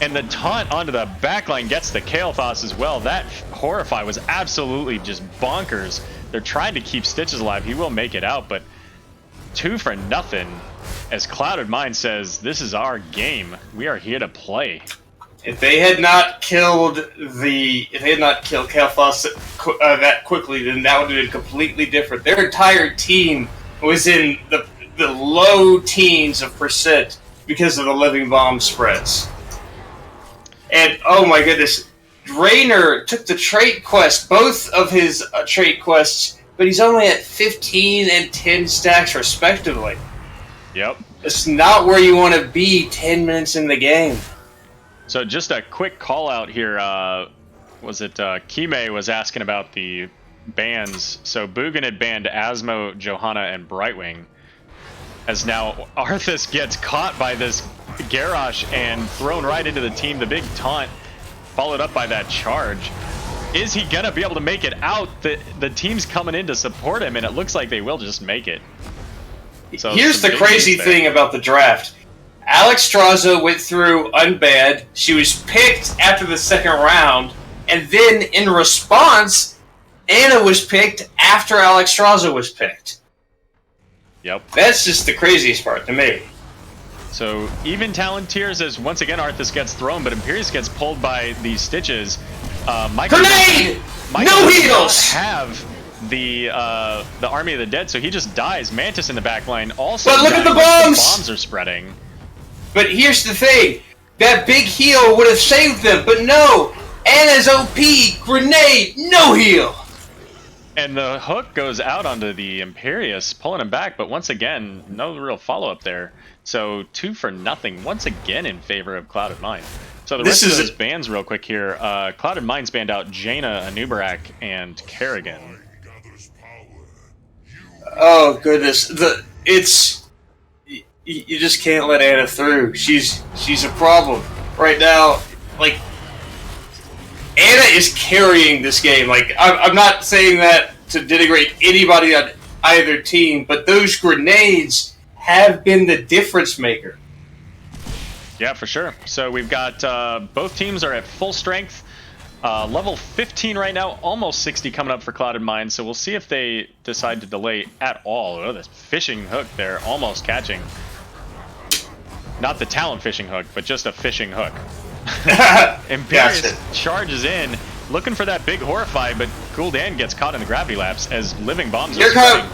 And the taunt onto the backline gets the Kael'thas as well. That Horrify was absolutely just bonkers. They're trying to keep Stitches alive. He will make it out, but 2 for nothing. As Clouded Mind says, this is our game. We are here to play. If they had not killed Kael'thas that quickly, then that would have been completely different. Their entire team was in the low teens of % because of the living bomb spreads. And oh my goodness, Rainer took the trait quest, both of his trait quests, but he's only at 15 and 10 stacks respectively. Yep. It's not where you want to be 10 minutes in the game. So just a quick call out here. Kime was asking about the bans. So Boogan had banned Asmo, Johanna, and Brightwing. As now Arthas gets caught by this Garrosh and thrown right into the team. The big taunt followed up by that charge. Is he gonna be able to make it out? The team's coming in to support him, and it looks like they will just make it. So here's the crazy thing about the draft. Alexstrasza went through unbanned. She was picked after the 2nd round, and then in response, Anna was picked after Alexstrasza was picked. Yep. That's just the craziest part to me. So even Talontiers, as once again Arthas gets thrown, but Imperius gets pulled by these Stitches. Grenade! No heals! Have the Army of the Dead, so he just dies. Mantis in the back line also. But look at the bombs! The bombs are spreading. But here's the thing: that big heal would have saved them, but no. Anna's OP grenade, no heal. And the hook goes out onto the Imperius, pulling him back, but once again, no real follow-up there. So 2 for nothing, once again in favor of Clouded Mind. So the rest of those bans real quick here. Clouded Mind's banned out Jaina, Anubarak, and Kerrigan. Oh goodness, you just can't let Anna through. She's a problem right now. Like, Anna is carrying this game. Like, I'm not saying that to denigrate anybody on either team, but those grenades have been the difference maker. Yeah, for sure. So we've got both teams are at full strength. Level 15 right now, almost 60 coming up for Clouded Mind. So we'll see if they decide to delay at all. Oh, this fishing hook there, almost catching. Not the talent fishing hook, but just a fishing hook. Imperius Gotcha. charges in, looking for that big Horrify, but Gul'dan gets caught in the gravity lapse as Living Bombs are Here come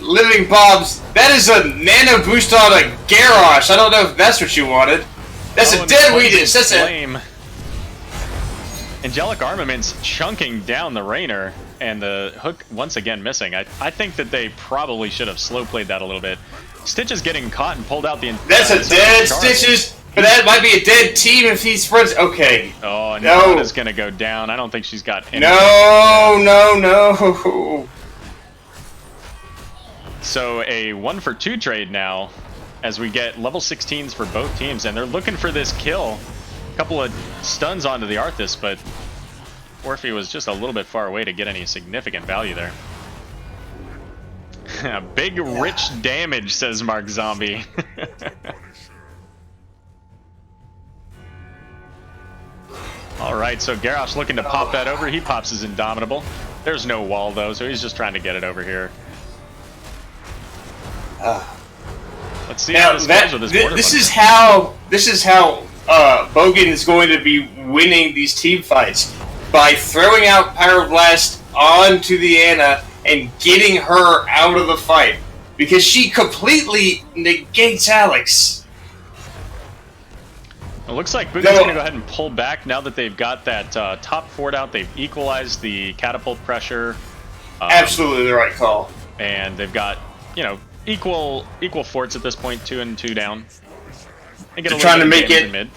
Living Bombs. That is a nano boost on a Garrosh. I don't know if that's what you wanted. That's a dead weakness. That's flame. Angelic Armaments chunking down the Rainer, and the hook once again missing. I think that they probably should have slow played that a little bit. Stitch is getting caught and pulled out the. That's a dead Stitches, but that might be a dead team if he spreads. Okay. Oh, no. Is gonna go down. I don't think she's got anything. No. So a 1-for-2 trade now, as we get level 16s for both teams, and they're looking for this kill. A couple of stuns onto the Arthas, but Orphe was just a little bit far away to get any significant value there. Big rich damage, says Mark Zombie. Alright, so Garrosh looking to pop that over. He pops his Indomitable. There's no wall though, so he's just trying to get it over here. Let's see how this goes with this border. This is how Boogan is going to be winning these team fights by throwing out Pyroblast onto the Anna and getting her out of the fight, because she completely negates Alex. It looks like Boogan's going to go ahead and pull back now that they've got that top fort out. They've equalized the catapult pressure. Absolutely the right call. And they've got, you know, equal forts at this point, 2 and 2 down. They're trying to make it mid.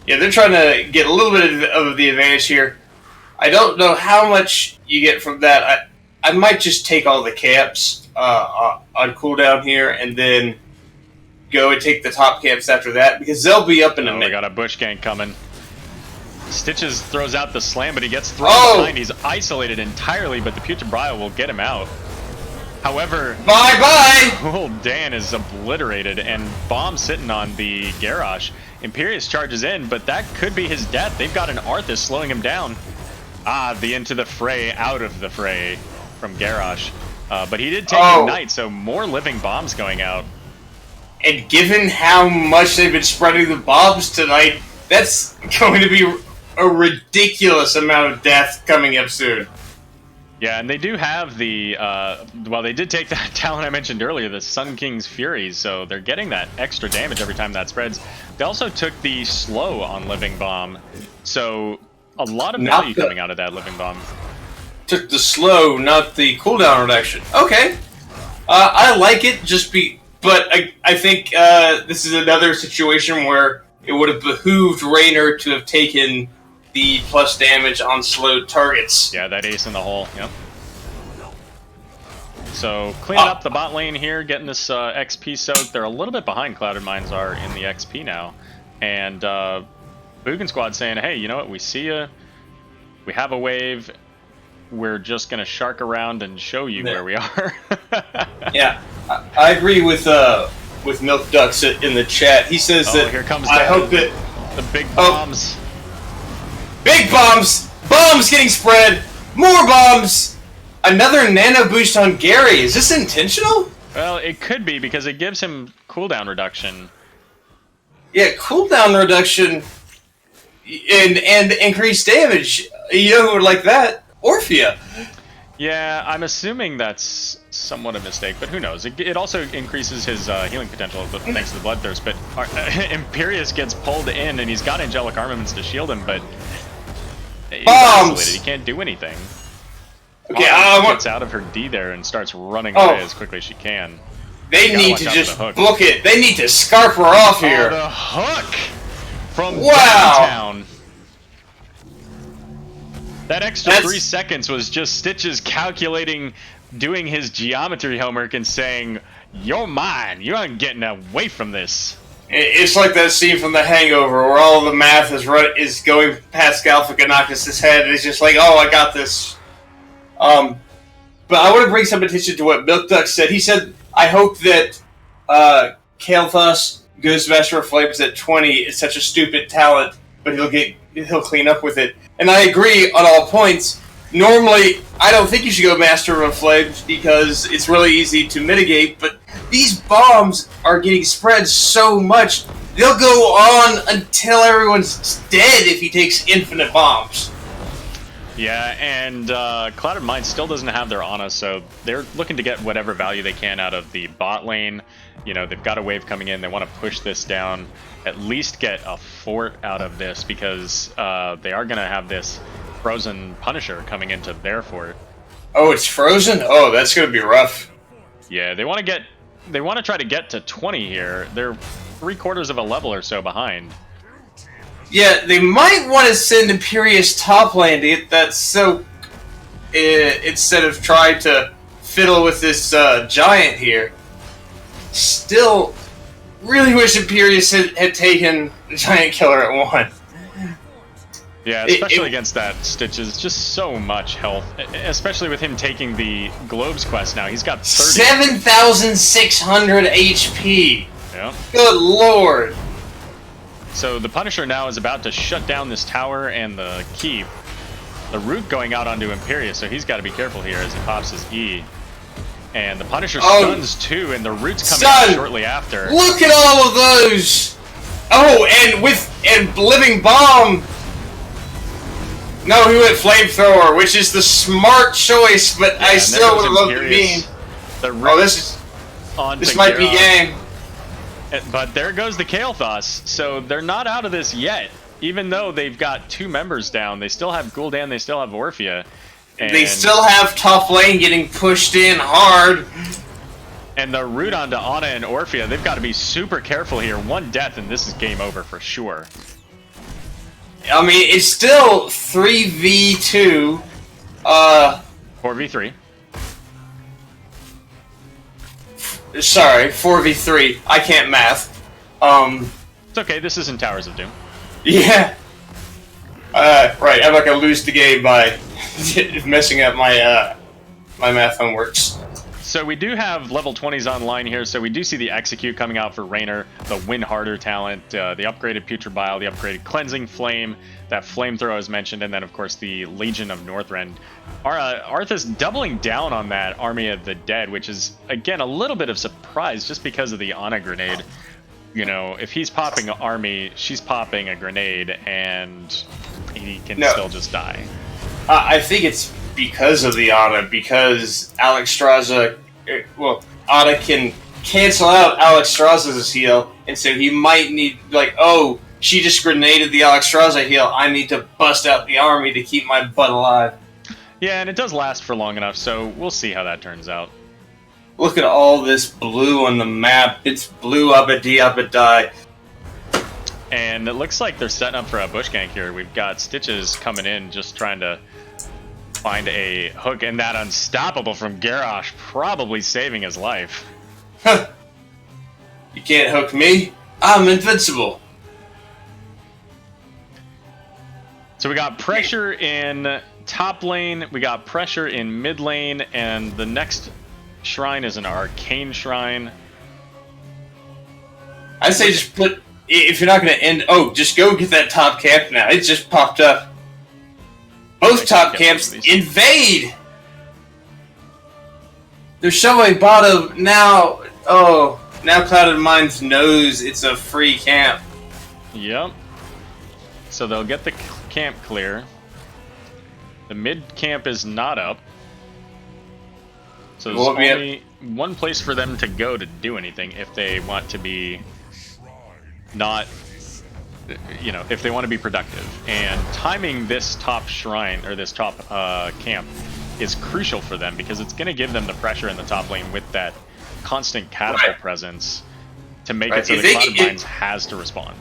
Yeah, they're trying to get a little bit of the advantage here. I don't know how much you get from that. I might just take all the camps on cooldown here and then go and take the top camps after that, because they'll be up in a minute. We got a bush gank coming. Stitches throws out the slam, but he gets thrown behind. He's isolated entirely, but the Putrid Brile will get him out. However, bye-bye! Gul'dan is obliterated, and bomb sitting on the Garrosh. Imperius charges in, but that could be his death. They've got an Arthas slowing him down. The into the fray, out of the fray from Garrosh. But he did take Ignite, so more living bombs going out. And given how much they've been spreading the bombs tonight, that's going to be a ridiculous amount of death coming up soon. Yeah, and they do have the, well, they did take that talent I mentioned earlier, the Sun King's Furies, so they're getting that extra damage every time that spreads. They also took the slow on Living Bomb, so a lot of value coming out of that Living Bomb. Took the slow, not the cooldown reduction. Okay. I like it, but I think this is another situation where it would have behooved Raynor to have taken the plus damage on slowed targets. Yeah, that ace in the hole. Yep. So cleaning up the bot lane here, getting this XP soaked. They're a little bit behind Clouded Minds are in the XP now. And Boogan Squad saying, hey, you know what? We see you. We have a wave. We're just going to shark around and show you where we are. Yeah, I agree with Milk Ducks in the chat. He says that here comes I hope that the big bombs. Big bombs! Bombs getting spread! More bombs! Another nano boost on Gary. Is this intentional? Well, it could be, because it gives him cooldown reduction. Yeah, cooldown reduction and increased damage. You know who would like that? Orphea. Yeah, I'm assuming that's somewhat a mistake, but who knows? It also increases his healing potential thanks to the Bloodthirst, but Imperius gets pulled in, and he's got Angelic Armaments to shield him, but He's Bombs! isolated. He can't do anything. Okay, Gets out of her D there and starts running away as quickly as she can. They need to just book it. They need to scarf her off here. Oh, the hook from wow. downtown. That extra 3 seconds was just Stitches calculating, doing his geometry homework and saying, "You're mine. You aren't getting away from this." It's like that scene from The Hangover where all the math is going past Galifianakis' head, and it's just like, "Oh, I got this." But I want to bring some attention to what Milk Duck said. He said, "I hope that Kael'thas goes Master of Flames at 20 is such a stupid talent, but he'll clean up with it." And I agree on all points. Normally, I don't think you should go Master of Flames because it's really easy to mitigate, but these bombs are getting spread so much, they'll go on until everyone's dead if he takes infinite bombs. Yeah, and Clouded Mind still doesn't have their Ana, so they're looking to get whatever value they can out of the bot lane. You know, they've got a wave coming in. They want to push this down, at least get a fort out of this, because they are going to have this frozen Punisher coming into their fort. Oh, it's frozen? Oh, that's going to be rough. Yeah, they want to try to get to 20 here. They're 3/4 of a level or so behind. Yeah, they might want to send Imperious top lane to get that soak instead of trying to fiddle with this giant here. Still, really wish Imperious had taken the giant killer at 1. Yeah, especially against that Stitches, just so much health, especially with him taking the Globes quest now. He's got 30. 7,600 HP! Yeah. Good lord! So the Punisher now is about to shut down this tower and the keep. The root going out onto Imperious, so he's got to be careful here as he pops his E. And the Punisher stuns too, and the root's coming out shortly after. Look at all of those! Oh, and Living Bomb! No, he went Flamethrower, which is the smart choice, but I still would love to mean. Oh, this might be game. But there goes the Kael'thas, so they're not out of this yet. Even though they've got 2 members down, they still have Gul'dan, they still have Orphea. And they still have top lane getting pushed in hard. And the root onto Ana and Orphea, they've got to be super careful here. 1 death and this is game over for sure. I mean, it's still 3v2. 4v3. Sorry, 4v3. I can't math. It's okay, this isn't Towers of Doom. Yeah. Right, I'm not gonna lose the game by messing up my my math homeworks. So we do have level 20s online here, so we do see the Execute coming out for Raynor, the Win Harder talent, the upgraded Putrid Bile, the upgraded Cleansing Flame, that Flamethrower as mentioned, and then of course the Legion of Northrend. Arthas doubling down on that Army of the Dead, which is, again, a little bit of surprise just because of the Ana grenade. You know, if he's popping an army, she's popping a grenade, and he can still just die. I think it's because of the Ana, because Alexstrasza, Ana can cancel out Alexstrasza's heal, and so he might need, like, oh, she just grenaded the Alexstrasza heal, I need to bust out the army to keep my butt alive. Yeah, and it does last for long enough, so we'll see how that turns out. Look at all this blue on the map. It's blue up a D up a die. And it looks like they're setting up for a bush gank here. We've got Stitches coming in, just trying to find a hook, and that Unstoppable from Garrosh probably saving his life. Huh. You can't hook me. I'm invincible. So we got pressure in top lane, we got pressure in mid lane, and the next shrine is an arcane shrine. I'd say just put, if you're not going to end, just go get that top camp now. It just popped up. Both top camps invade! They're showing bottom now. Oh, now Clouded Minds knows it's a free camp. Yep. So they'll get the camp clear. The mid camp is not up. So there's only one place for them to go to do anything if they want to be not if they want to be productive. And timing this top shrine or this top camp is crucial for them because it's going to give them the pressure in the top lane with that constant catapult presence to make it so the Clouded Minds has to respond.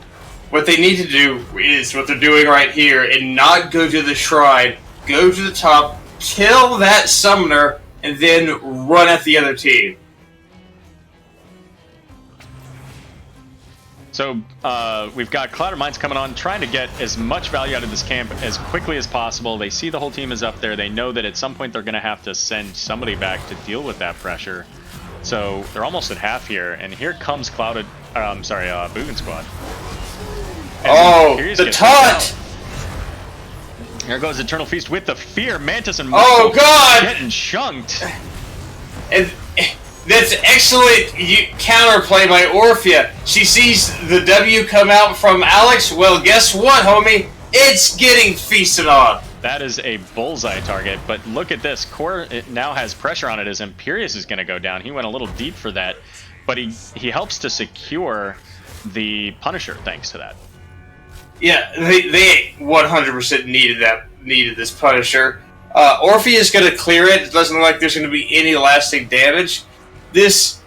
What they need to do is what they're doing right here and not go to the shrine, go to the top, kill that summoner, and then run at the other team. So we've got Clouded Minds coming on, trying to get as much value out of this camp as quickly as possible. They see the whole team is up there. They know that at some point they're going to have to send somebody back to deal with that pressure. So they're almost at half here, and here comes Boogan Squad. And the taunt! Here goes Eternal Feast with the fear. Mantis and God! Getting chunked. And that's excellent counterplay by Orphea. She sees the W come out from Alex. Well, guess what, homie? It's getting feasted on. That is a bullseye target, but look at this. Core now has pressure on it as Imperius is going to go down. He went a little deep for that, but he helps to secure the Punisher thanks to that. Yeah, they 100% needed this Punisher. Orphea is going to clear it. It doesn't look like there's going to be any lasting damage. This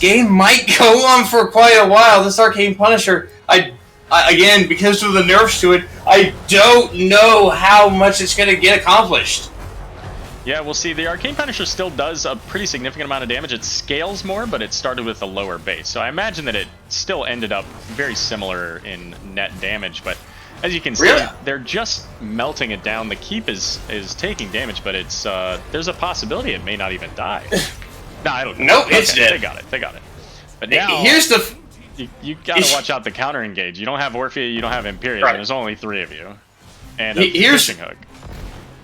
game might go on for quite a while. This Arcane Punisher, I again, because of the nerfs to it, I don't know how much it's going to get accomplished. Yeah, we'll see. The Arcane Punisher still does a pretty significant amount of damage. It scales more, but it started with a lower base. So I imagine that it still ended up very similar in net damage. But as you can see, they're just melting it down. The keep is taking damage, but it's there's a possibility it may not even die. No, I don't know. Nope, it's dead. They got it. But now here's the... You gotta watch out the counter engage. You don't have Orphea, you don't have Imperius, and there's only 3 of you. And a fishing hook.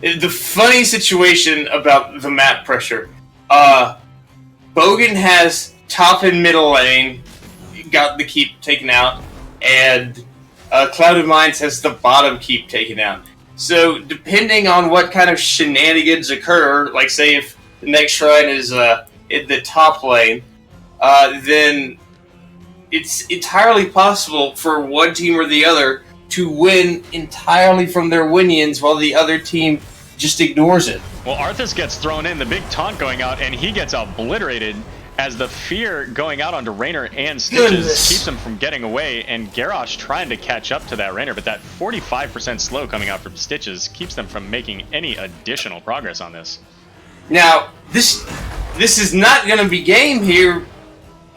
The funny situation about the map pressure. Boogan has top and middle lane, got the keep taken out, and Clouded Minds has the bottom keep taken out. So depending on what kind of shenanigans occur, like say if the next shrine is in the top lane, then it's entirely possible for one team or the other to win entirely from their minions while the other team just ignores it. Well, Arthas gets thrown in, the big taunt going out, and he gets obliterated as the fear going out onto Raynor and Stitches keeps him from getting away, and Garrosh trying to catch up to that Raynor, but that 45% slow coming out from Stitches keeps them from making any additional progress on this. Now, this is not going to be game here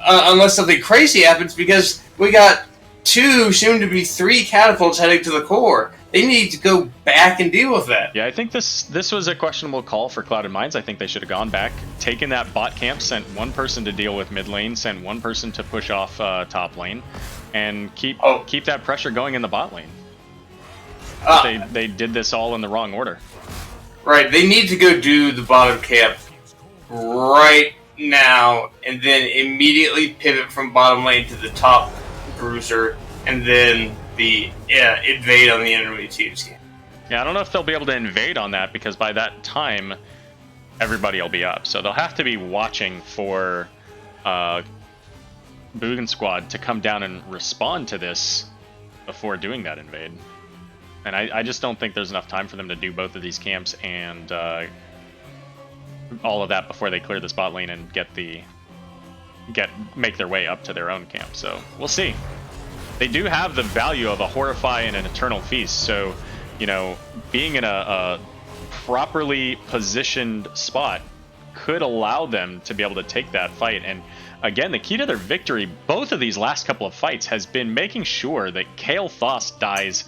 unless something crazy happens, because we got 2, soon to be 3 catapults heading to the core. They need to go back and deal with that. Yeah, I think this was a questionable call for Clouded Minds. I think they should have gone back, taken that bot camp, sent 1 person to deal with mid lane, sent 1 person to push off top lane, and keep that pressure going in the bot lane. They did this all in the wrong order. Right, they need to go do the bottom camp right now, and then immediately pivot from bottom lane to the top bruiser, and then the invade on the enemy team's game. Yeah, I don't know if they'll be able to invade on that, because by that time, everybody will be up. So they'll have to be watching for Boogan Squad to come down and respond to this before doing that invade. And I just don't think there's enough time for them to do both of these camps and all of that before they clear the spot lane and make their way up to their own camp. So we'll see. They do have the value of a Horrify and an Eternal Feast, so being in a properly positioned spot could allow them to be able to take that fight. And again, the key to their victory both of these last couple of fights has been making sure that Kael Thos dies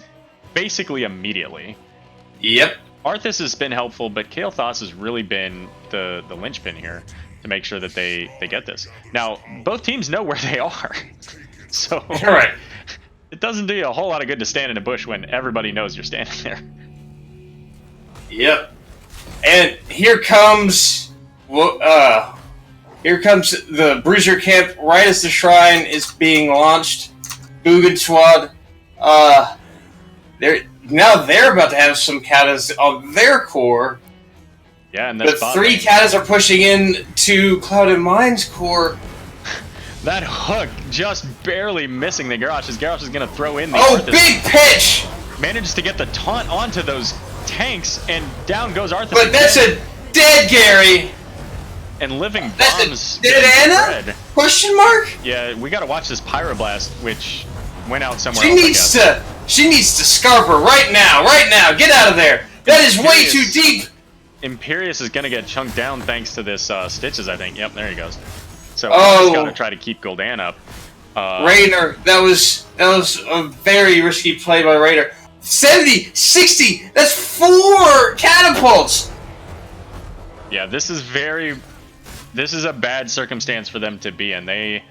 basically immediately. Yep. Arthas has been helpful, but Kael Thos has really been the linchpin here to make sure that they get this. Now, both teams know where they are. So right. It doesn't do you a whole lot of good to stand in a bush when everybody knows you're standing there. Yep. And here comes the Bruiser camp right as the shrine is being launched. Boogan Squad. They're about to have some katas on their core. Yeah, and the 3 katas are pushing in to Clouded Minds core. That hook just barely missing the Garrosh as Garrosh is going to throw in the Oh, Arthas. big pitch! Manages to get the taunt onto those tanks, and down goes Arthas. But that's a dead Gary! And living That's bombs. a dead Anna? Spread. Question mark? Yeah, we got to watch this Pyroblast, which went out somewhere She else, needs to. She needs to scarf her right now. Right now. Get out of there. That is way too deep. Imperius is going to get chunked down thanks to this Stitches, I think. Yep, there he goes. So Oh. he's got to try to keep Gul'dan up. Raider, that was a very risky play by Raider. 70, 60. That's 4 catapults. Yeah, this is a bad circumstance for them to be in. They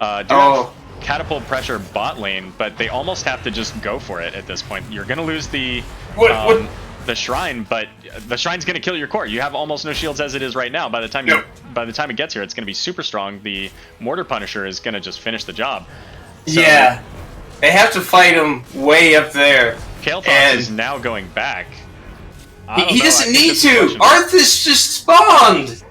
do have catapult pressure bot lane, but they almost have to just go for it at this point. You're going to lose the shrine, but the shrine's going to kill your core. You have almost no shields as it is right now. By the time it gets here, it's going to be super strong. The Mortar Punisher is going to just finish the job. So, yeah, they have to fight him way up there. Kael'thas is now going back. He doesn't need to. Arthas just spawned.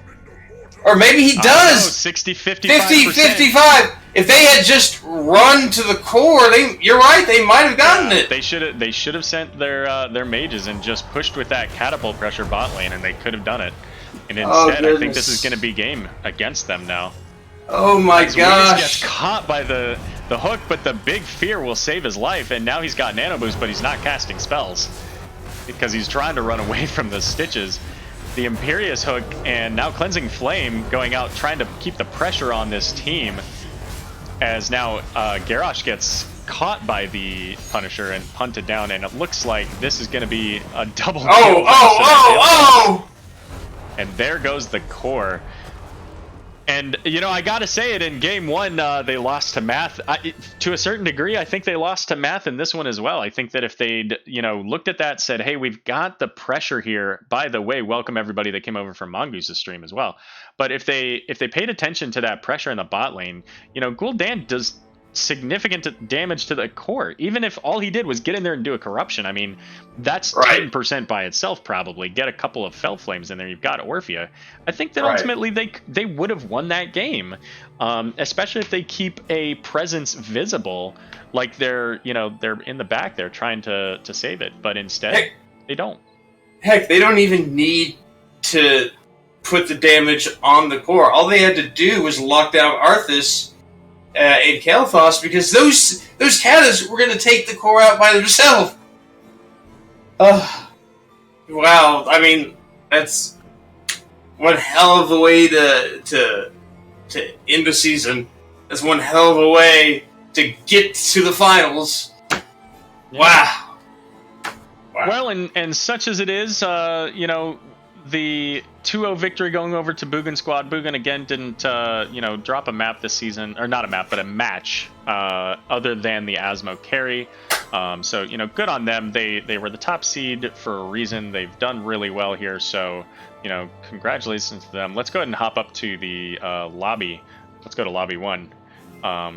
Or maybe he does. 60, 55%. 50, 55. If they had just run to the core, you're right, they might have gotten it. They should have sent their mages and just pushed with that catapult pressure bot lane, and they could have done it. And instead, I think this is going to be game against them now. Oh my gosh! Gets caught by the hook, but the big fear will save his life, and now he's got nano boost, but he's not casting spells because he's trying to run away from the Stitches. The Imperius hook and now Cleansing Flame going out, trying to keep the pressure on this team. As now Garrosh gets caught by the Punisher and punted down, and it looks like this is going to be a double kill. Oh! And there goes the core. And, you know, I gotta say it, in game 1, they lost to Math. To a certain degree, I think they lost to Math in this one as well. I think that if they'd, looked at that, said, hey, we've got the pressure here. By the way, welcome everybody that came over from Mongoose's stream as well. But if they paid attention to that pressure in the bot lane, Gul'dan does significant damage to the core. Even if all he did was get in there and do a corruption, I mean, that's 10% by itself probably. Get a couple of Fel Flames in there, you've got Orphea. I think that ultimately they would have won that game, especially if they keep a presence visible, like they're in the back, they're trying to save it, but instead they don't. Heck, they don't even need to put the damage on the core. All they had to do was lock down Arthas and Kael'thas, because those Katas were going to take the core out by themselves. Wow, I mean, that's one hell of a way to end the season. That's one hell of a way to get to the finals. Yeah. Wow. Well, and such as it is, the 2-0 victory going over to Boogan squad. Boogan again didn't, drop a map this season, or not a map, but a match, other than the Asmo carry. So, good on them. They were the top seed for a reason. They've done really well here. So, congratulations to them. Let's go ahead and hop up to the lobby. Let's go to lobby 1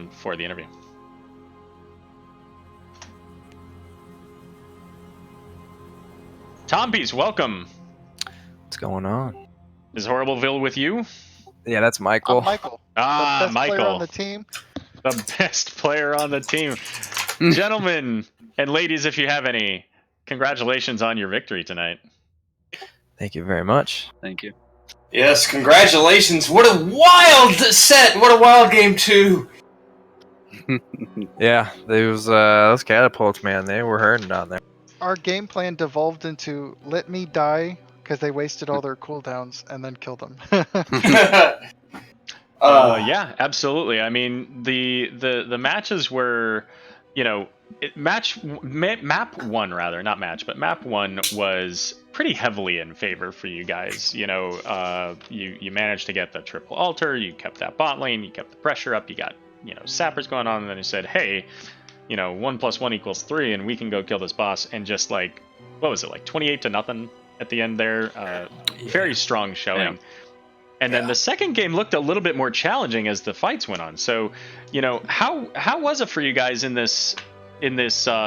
for the interview. Tom Peace, welcome. What's going on? Is Horribleville with you? Yeah, that's Michael. Michael. Ah, the best Michael. player on the team. The best player on the team. Gentlemen and ladies, if you have any, congratulations on your victory tonight. Thank you very much. Thank you. Yes, congratulations. What a wild set. What a wild game, too. Yeah, those catapults, man, they were hurting down there. Our game plan devolved into let me die because they wasted all their cooldowns and then killed them. Yeah, absolutely. I mean, the matches were, map 1 rather, not match, but map 1 was pretty heavily in favor for you guys. You managed to get the triple altar, you kept that bot lane, you kept the pressure up, you got, sappers going on, and then you said, hey, 1 + 1 = 3, and we can go kill this boss, and just like, what was it, like 28-0 at the end there? Very strong showing. Yeah. And then the second game looked a little bit more challenging as the fights went on. So, how was it for you guys in this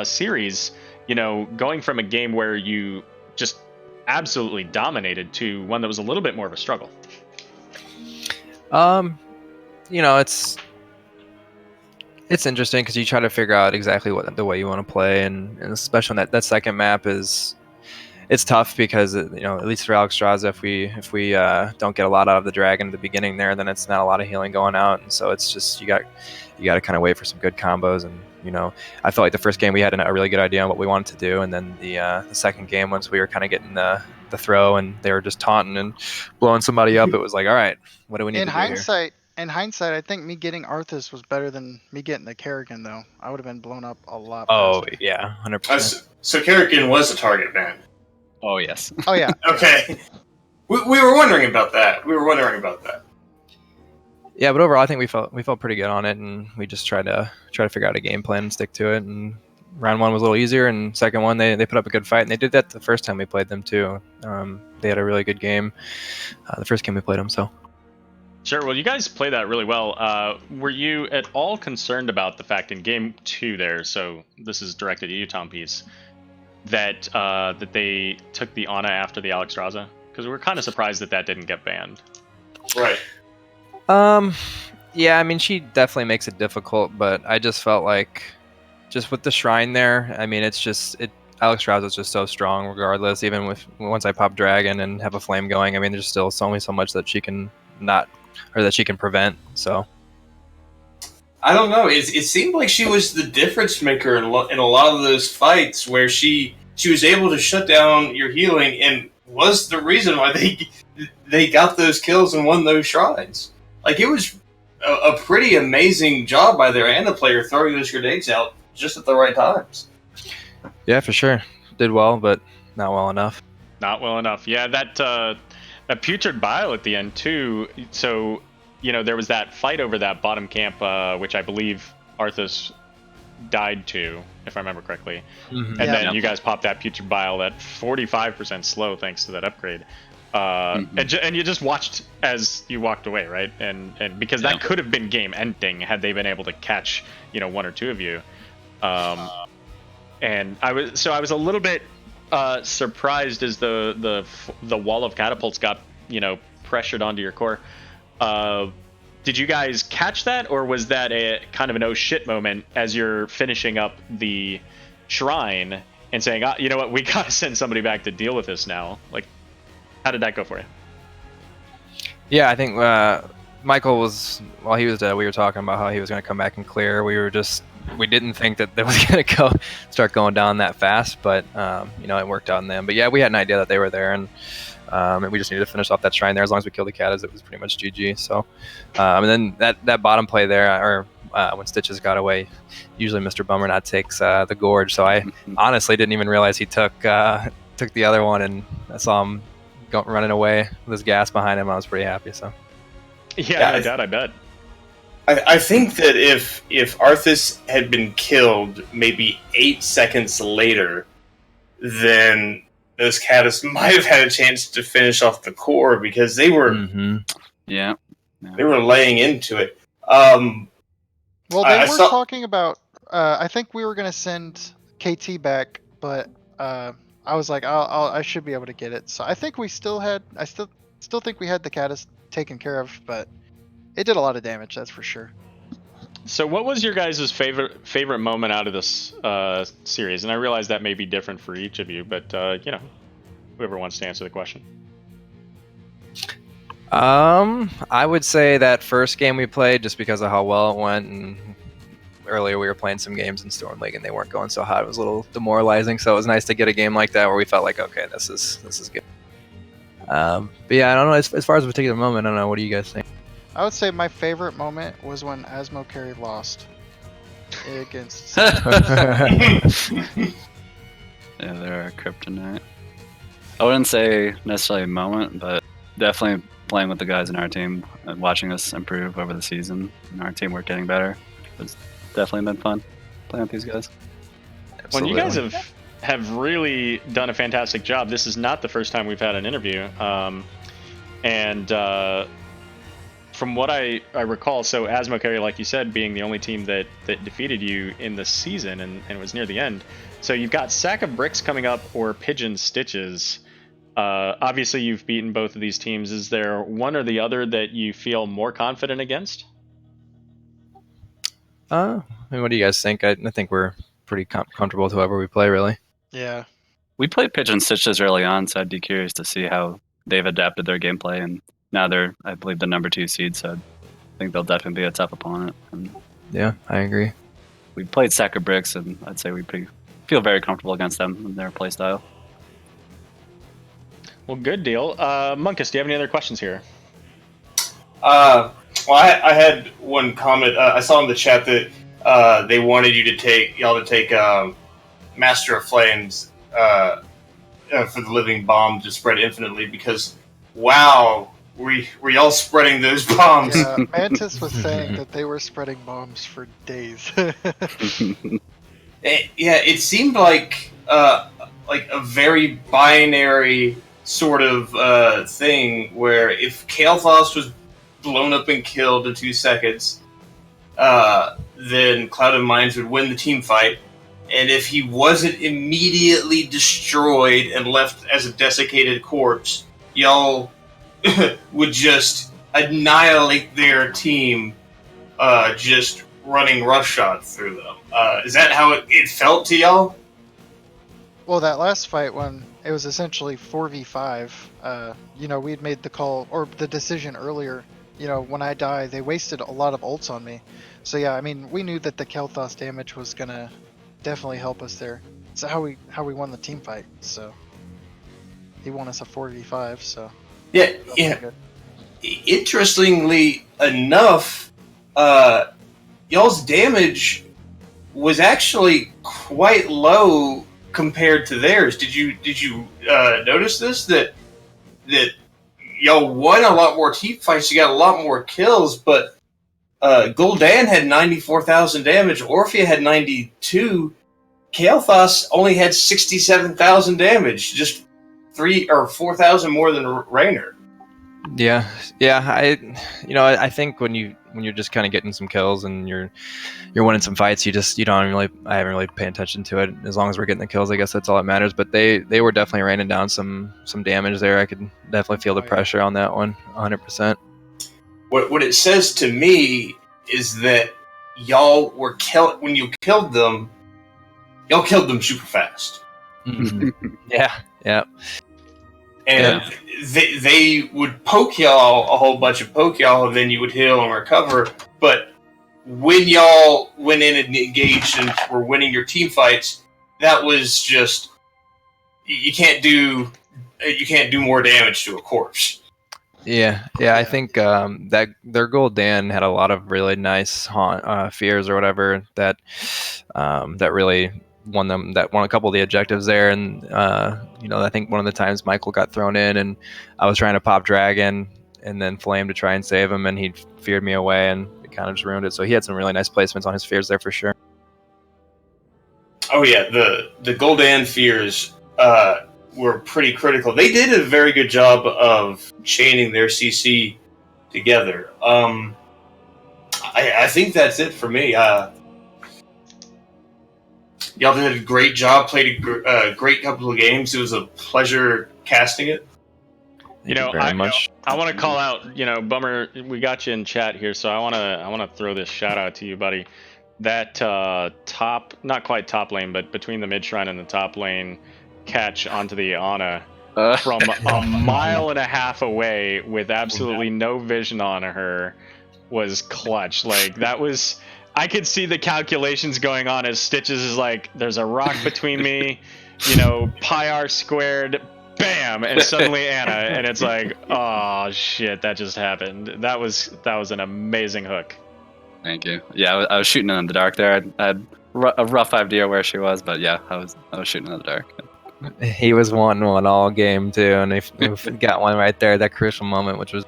series? Going from a game where you just absolutely dominated to one that was a little bit more of a struggle. It's It's interesting because you try to figure out exactly what the way you want to play, and especially on that second map it's tough because at least for Alexstrasza, if we don't get a lot out of the dragon at the beginning there, then it's not a lot of healing going out, and so it's just you got to kind of wait for some good combos. And I felt like the first game we had a really good idea on what we wanted to do, and then the second game, once we were kind of getting the throw and they were just taunting and blowing somebody up, it was like, all right, what do we need to do here? In hindsight, I think me getting Arthas was better than me getting the Kerrigan, though. I would have been blown up a lot Oh faster. yeah, 100%. So Kerrigan was a target man. Oh yes. Oh yeah. Okay. We were wondering about that. Yeah, but overall, I think we felt pretty good on it, and we just tried to figure out a game plan and stick to it. And round one was a little easier, and second one they put up a good fight, and they did that the first time we played them too. They had a really good game the first game we played them. So Sure. Well, you guys played that really well. Were you at all concerned about the fact in game 2 there? So this is directed at you, Tom Peace, that they took the Ana after the Alexstrasza, because we were kind of surprised that didn't get banned. Right. yeah, I mean, she definitely makes it difficult, but I just felt like, just with the shrine there, I mean, Alexstrasza is just so strong regardless, even once I pop Dragon and have a flame going, I mean, there's still only so much that she can prevent, so. I don't know. It seemed like she was the difference maker in a lot of those fights where she was able to shut down your healing and was the reason why they got those kills and won those shrines. Like, it was a pretty amazing job by their Ana player throwing those grenades out just at the right times. Yeah, for sure. Did well, but not well enough. Not well enough. Yeah, that putrid bile at the end too. So, there was that fight over that bottom camp, which I believe Arthas died to, if I remember correctly. Mm-hmm. And then you guys popped that putrid bile at 45% slow thanks to that upgrade. And you just watched as you walked away, right? And because that could have been game ending had they been able to catch, one or two of you. And I was a little bit surprised as the wall of catapults got pressured onto your core. Did you guys catch that, or was that a kind of an oh shit moment as you're finishing up the shrine and saying, you know what, we gotta send somebody back to deal with this now? Like, how did that go for you? Yeah, I think Michael was, while he was dead, we were talking about how he was going to come back and clear. We didn't think that was going to start going down that fast, but it worked out in them. But yeah, we had an idea that they were there, and we just needed to finish off that shrine there. As long as we killed the Katas, it was pretty much GG. So, and then that bottom play there, when Stitches got away, usually Mr. Bummernot takes the Gorge. So I honestly didn't even realize he took the other one, and I saw him running away with his gas behind him. I was pretty happy. So yeah, I bet. I think that if Arthas had been killed maybe 8 seconds later, then those Katas might have had a chance to finish off the core, because they were they were laying into it. Well, they were talking about. I think we were going to send KT back, but I was like, I should be able to get it. So I think we still had. I still think we had the Katas taken care of, but it did a lot of damage. That's for sure. So, what was your guys' favorite moment out of this series? And I realize that may be different for each of you, but whoever wants to answer the question. I would say that first game we played, just because of how well it went, and earlier we were playing some games in Storm League and they weren't going so hot. It was a little demoralizing, so it was nice to get a game like that where we felt like, okay, this is good. But yeah, I don't know. As far as a particular moment, I don't know. What do you guys think? I would say my favorite moment was when Asmo Carry lost against. Yeah, they're a kryptonite. I wouldn't say necessarily a moment, but definitely playing with the guys in our team and watching us improve over the season and our teamwork getting better. It's definitely been fun playing with these guys. Well, you guys have really done a fantastic job. This is not the first time we've had an interview. From what I recall, so Asmo Carry, like you said, being the only team that defeated you in the season and it was near the end. So you've got Sack of Bricks coming up or Pigeon Stitches. Obviously, you've beaten both of these teams. Is there one or the other that you feel more confident against? I mean, what do you guys think? I think we're pretty comfortable with whoever we play, really. Yeah. We played pitch and stitches early on, so I'd be curious to see how they've adapted their gameplay. And now they're, I believe, the number 2 seed, so I think they'll definitely be a tough opponent. And Yeah, I agree. we played Sacker Bricks, and I'd say we feel very comfortable against them and their play style. Well, good deal. Munkus, do you have any other questions here? Well, I had one comment. I saw in the chat that they wanted y'all to take Master of Flames for the Living Bomb to spread infinitely because, wow, were y'all spreading those bombs? Yeah, Mantis was saying that they were spreading bombs for days. It seemed like a very binary sort of thing where if Kael'thas was blown up and killed in 2 seconds, then Cloud of Mines would win the team fight. And if he wasn't immediately destroyed and left as a desiccated corpse, y'all would just annihilate their team, just running roughshod through them. Is that how it felt to y'all? Well, that last fight when it was essentially 4v5, we'd made the call or the decision earlier. When I die, they wasted a lot of ults on me. So yeah, I mean, we knew that the Kael'thas damage was gonna definitely help us there. It's how we won the team fight. So he won us a 4v5. So yeah. Good. Interestingly enough, y'all's damage was actually quite low compared to theirs. Did you notice this? That y'all won a lot more team fights, you got a lot more kills, but Gul'dan had 94,000 damage, Orphea had 92, Kael'thas only had 67,000 damage, just 3 or 4,000 more than Raynor. Yeah. I think when you're just kind of getting some kills and you're winning some fights, I haven't really paid attention to it. As long as we're getting the kills, I guess that's all that matters. But they were definitely raining down some damage there. I could definitely feel the pressure on that one, 100%. What it says to me is that y'all were when you killed them, y'all killed them super fast. Yeah. And they would poke y'all a whole bunch of poke y'all, and then you would heal and recover. But when y'all went in and engaged and were winning your team fights, that was just you can't do more damage to a corpse. Yeah. I think that their Gul'dan had a lot of really nice fears or whatever that really won a couple of the objectives there. And I think one of the times Michael got thrown in and I was trying to pop Dragon and then Flame to try and save him, and he feared me away and it kind of just ruined it. So he had some really nice placements on his fears there for sure. Oh yeah, the Gul'dan fears were pretty critical. They did a very good job of chaining their CC together. I think that's it for me. Y'all did a great job, played a great couple of games. It was a pleasure casting it. Very much. I want to call out, Bummer, we got you in chat here, so I want to throw this shout out to you, buddy. That top, not quite top lane, but between the mid shrine and the top lane catch onto the Ana from a mile and a half away with absolutely no vision on her was clutch. Like, that was... I could see the calculations going on as Stitches is like, there's a rock between me, pi r squared, bam, and suddenly Ana, and it's like, oh shit, that just happened. That was an amazing hook. Thank you. Yeah, I was shooting in the dark there. I had a rough idea where she was, but yeah, I was shooting in the dark. He was wanting one all game too, and he got one right there at that crucial moment, which was.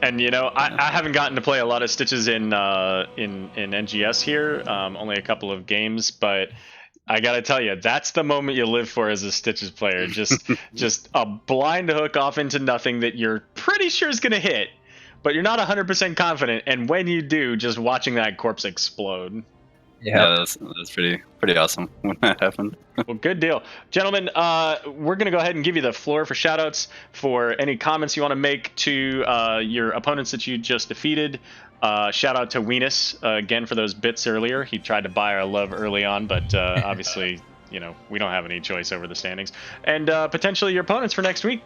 And I haven't gotten to play a lot of Stitches in NGS here, only a couple of games, but I gotta tell you, that's the moment you live for as a Stitches player. Just a blind hook off into nothing that you're pretty sure is gonna hit, but you're not 100% confident. And when you do, just watching that corpse explode. Yeah, that's pretty awesome when that happened. Well, good deal. Gentlemen, we're going to go ahead and give you the floor for shoutouts for any comments you want to make to your opponents that you just defeated. Shout out to Weenus again for those bits earlier. He tried to buy our love early on, but obviously, we don't have any choice over the standings. And potentially your opponents for next week.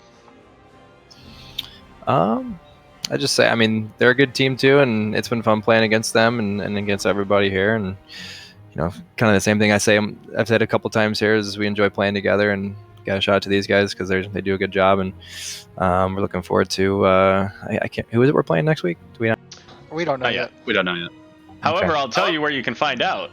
I just say, I mean, they're a good team too, and it's been fun playing against them and against everybody here. And kind of the same thing I've said a couple times here is we enjoy playing together, and got a shout out to these guys because they do a good job, and we're looking forward to. I can't. Who is it we're playing next week? Do we know? We don't know yet. We don't know yet. However, Okay. I'll tell you where you can find out.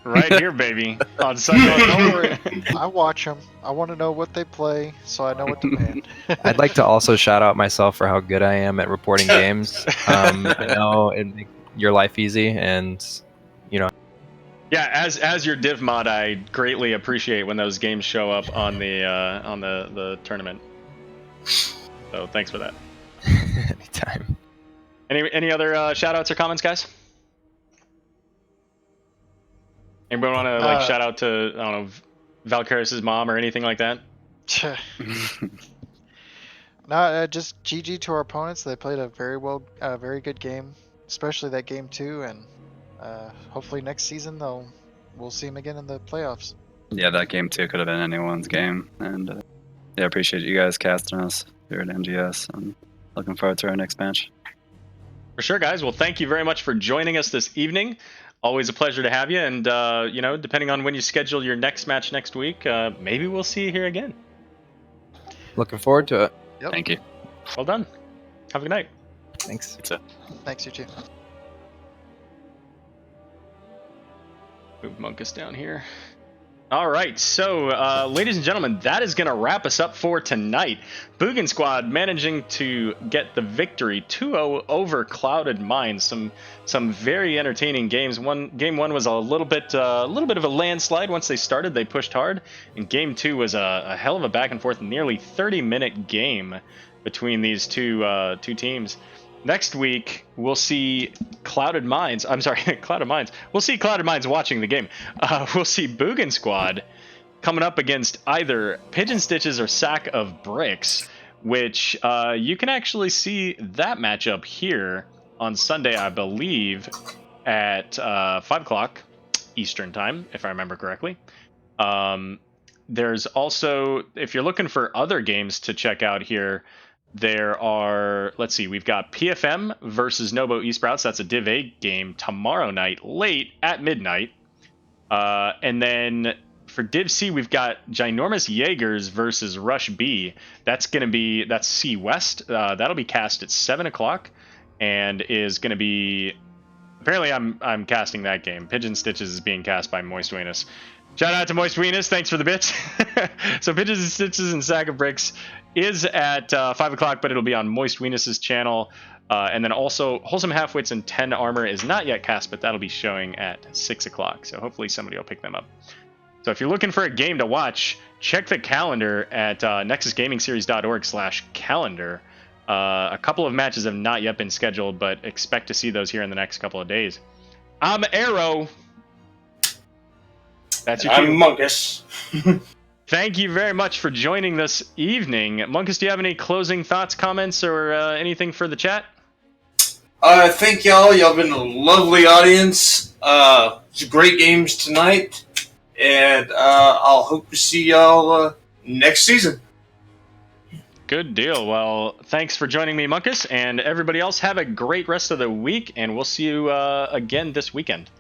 Right here, baby, on Sunday. Don't worry. I watch them. I want to know what they play, so I know what to demand. I'd like to also shout out myself for how good I am at reporting games. I know it makes your life easy, and Yeah, as your div mod, I greatly appreciate when those games show up on the tournament. So thanks for that. anytime. Any other shout outs or comments, guys? Anybody want to shout out to, I don't know, Valkyris's mom or anything like that? No, just GG to our opponents. They played a very good game, especially that game 2, and hopefully next season we'll see them again in the playoffs. Yeah, that game too could have been anyone's game, and I appreciate you guys casting us here at NGS, and looking forward to our next match. For sure, guys. Well, thank you very much for joining us this evening. Always a pleasure to have you, and depending on when you schedule your next match next week, maybe we'll see you here again. Looking forward to it. Yep. Thank you. Well done. Have a good night. Thanks. That's it. Thanks, you too. Move Monkus down here. All right, so ladies and gentlemen, that is going to wrap us up for tonight. Boogan Squad managing to get the victory 2-0 over Clouded Minds. Some very entertaining games. Game one was a little bit of a landslide. Once they started, they pushed hard, and game 2 was a hell of a back and forth, nearly 30-minute game between these two teams. Next week, we'll see Clouded Minds. I'm sorry, Clouded Minds. We'll see Clouded Minds watching the game. We'll see Boogan Squad coming up against either Pigeon Stitches or Sack of Bricks, which you can actually see that matchup here on Sunday, I believe, at 5 o'clock Eastern Time, if I remember correctly. There's also, if you're looking for other games to check out here, there are, let's see, we've got PFM versus Nobo Eastsprouts. That's a Div 8 game tomorrow night, late at midnight. And then for Div C, we've got Ginormous Jaegers versus Rush B. That's C West. That'll be cast at 7 o'clock and is going to be, apparently I'm casting that game. Pigeon Stitches is being cast by Moist Weenus. Shout out to Moist Weenus. Thanks for the bits. So Pigeons and Stitches and Sack of Bricks is at 5 o'clock, but it'll be on Moist Weenus's channel. And then also Wholesome Halfwits and 10 Armor is not yet cast, but that'll be showing at 6 o'clock. So hopefully somebody will pick them up. So if you're looking for a game to watch, check the calendar at nexusgamingseries.org/calendar. A couple of matches have not yet been scheduled, but expect to see those here in the next couple of days. I'm Arrow. That's your I'm cue. Monkus. Thank you very much for joining this evening. Monkus, do you have any closing thoughts, comments, or anything for the chat? Thank y'all. Y'all been a lovely audience. It's great games tonight. And I'll hope to see y'all next season. Good deal. Well, thanks for joining me, Monkus, and everybody else have a great rest of the week, and we'll see you again this weekend.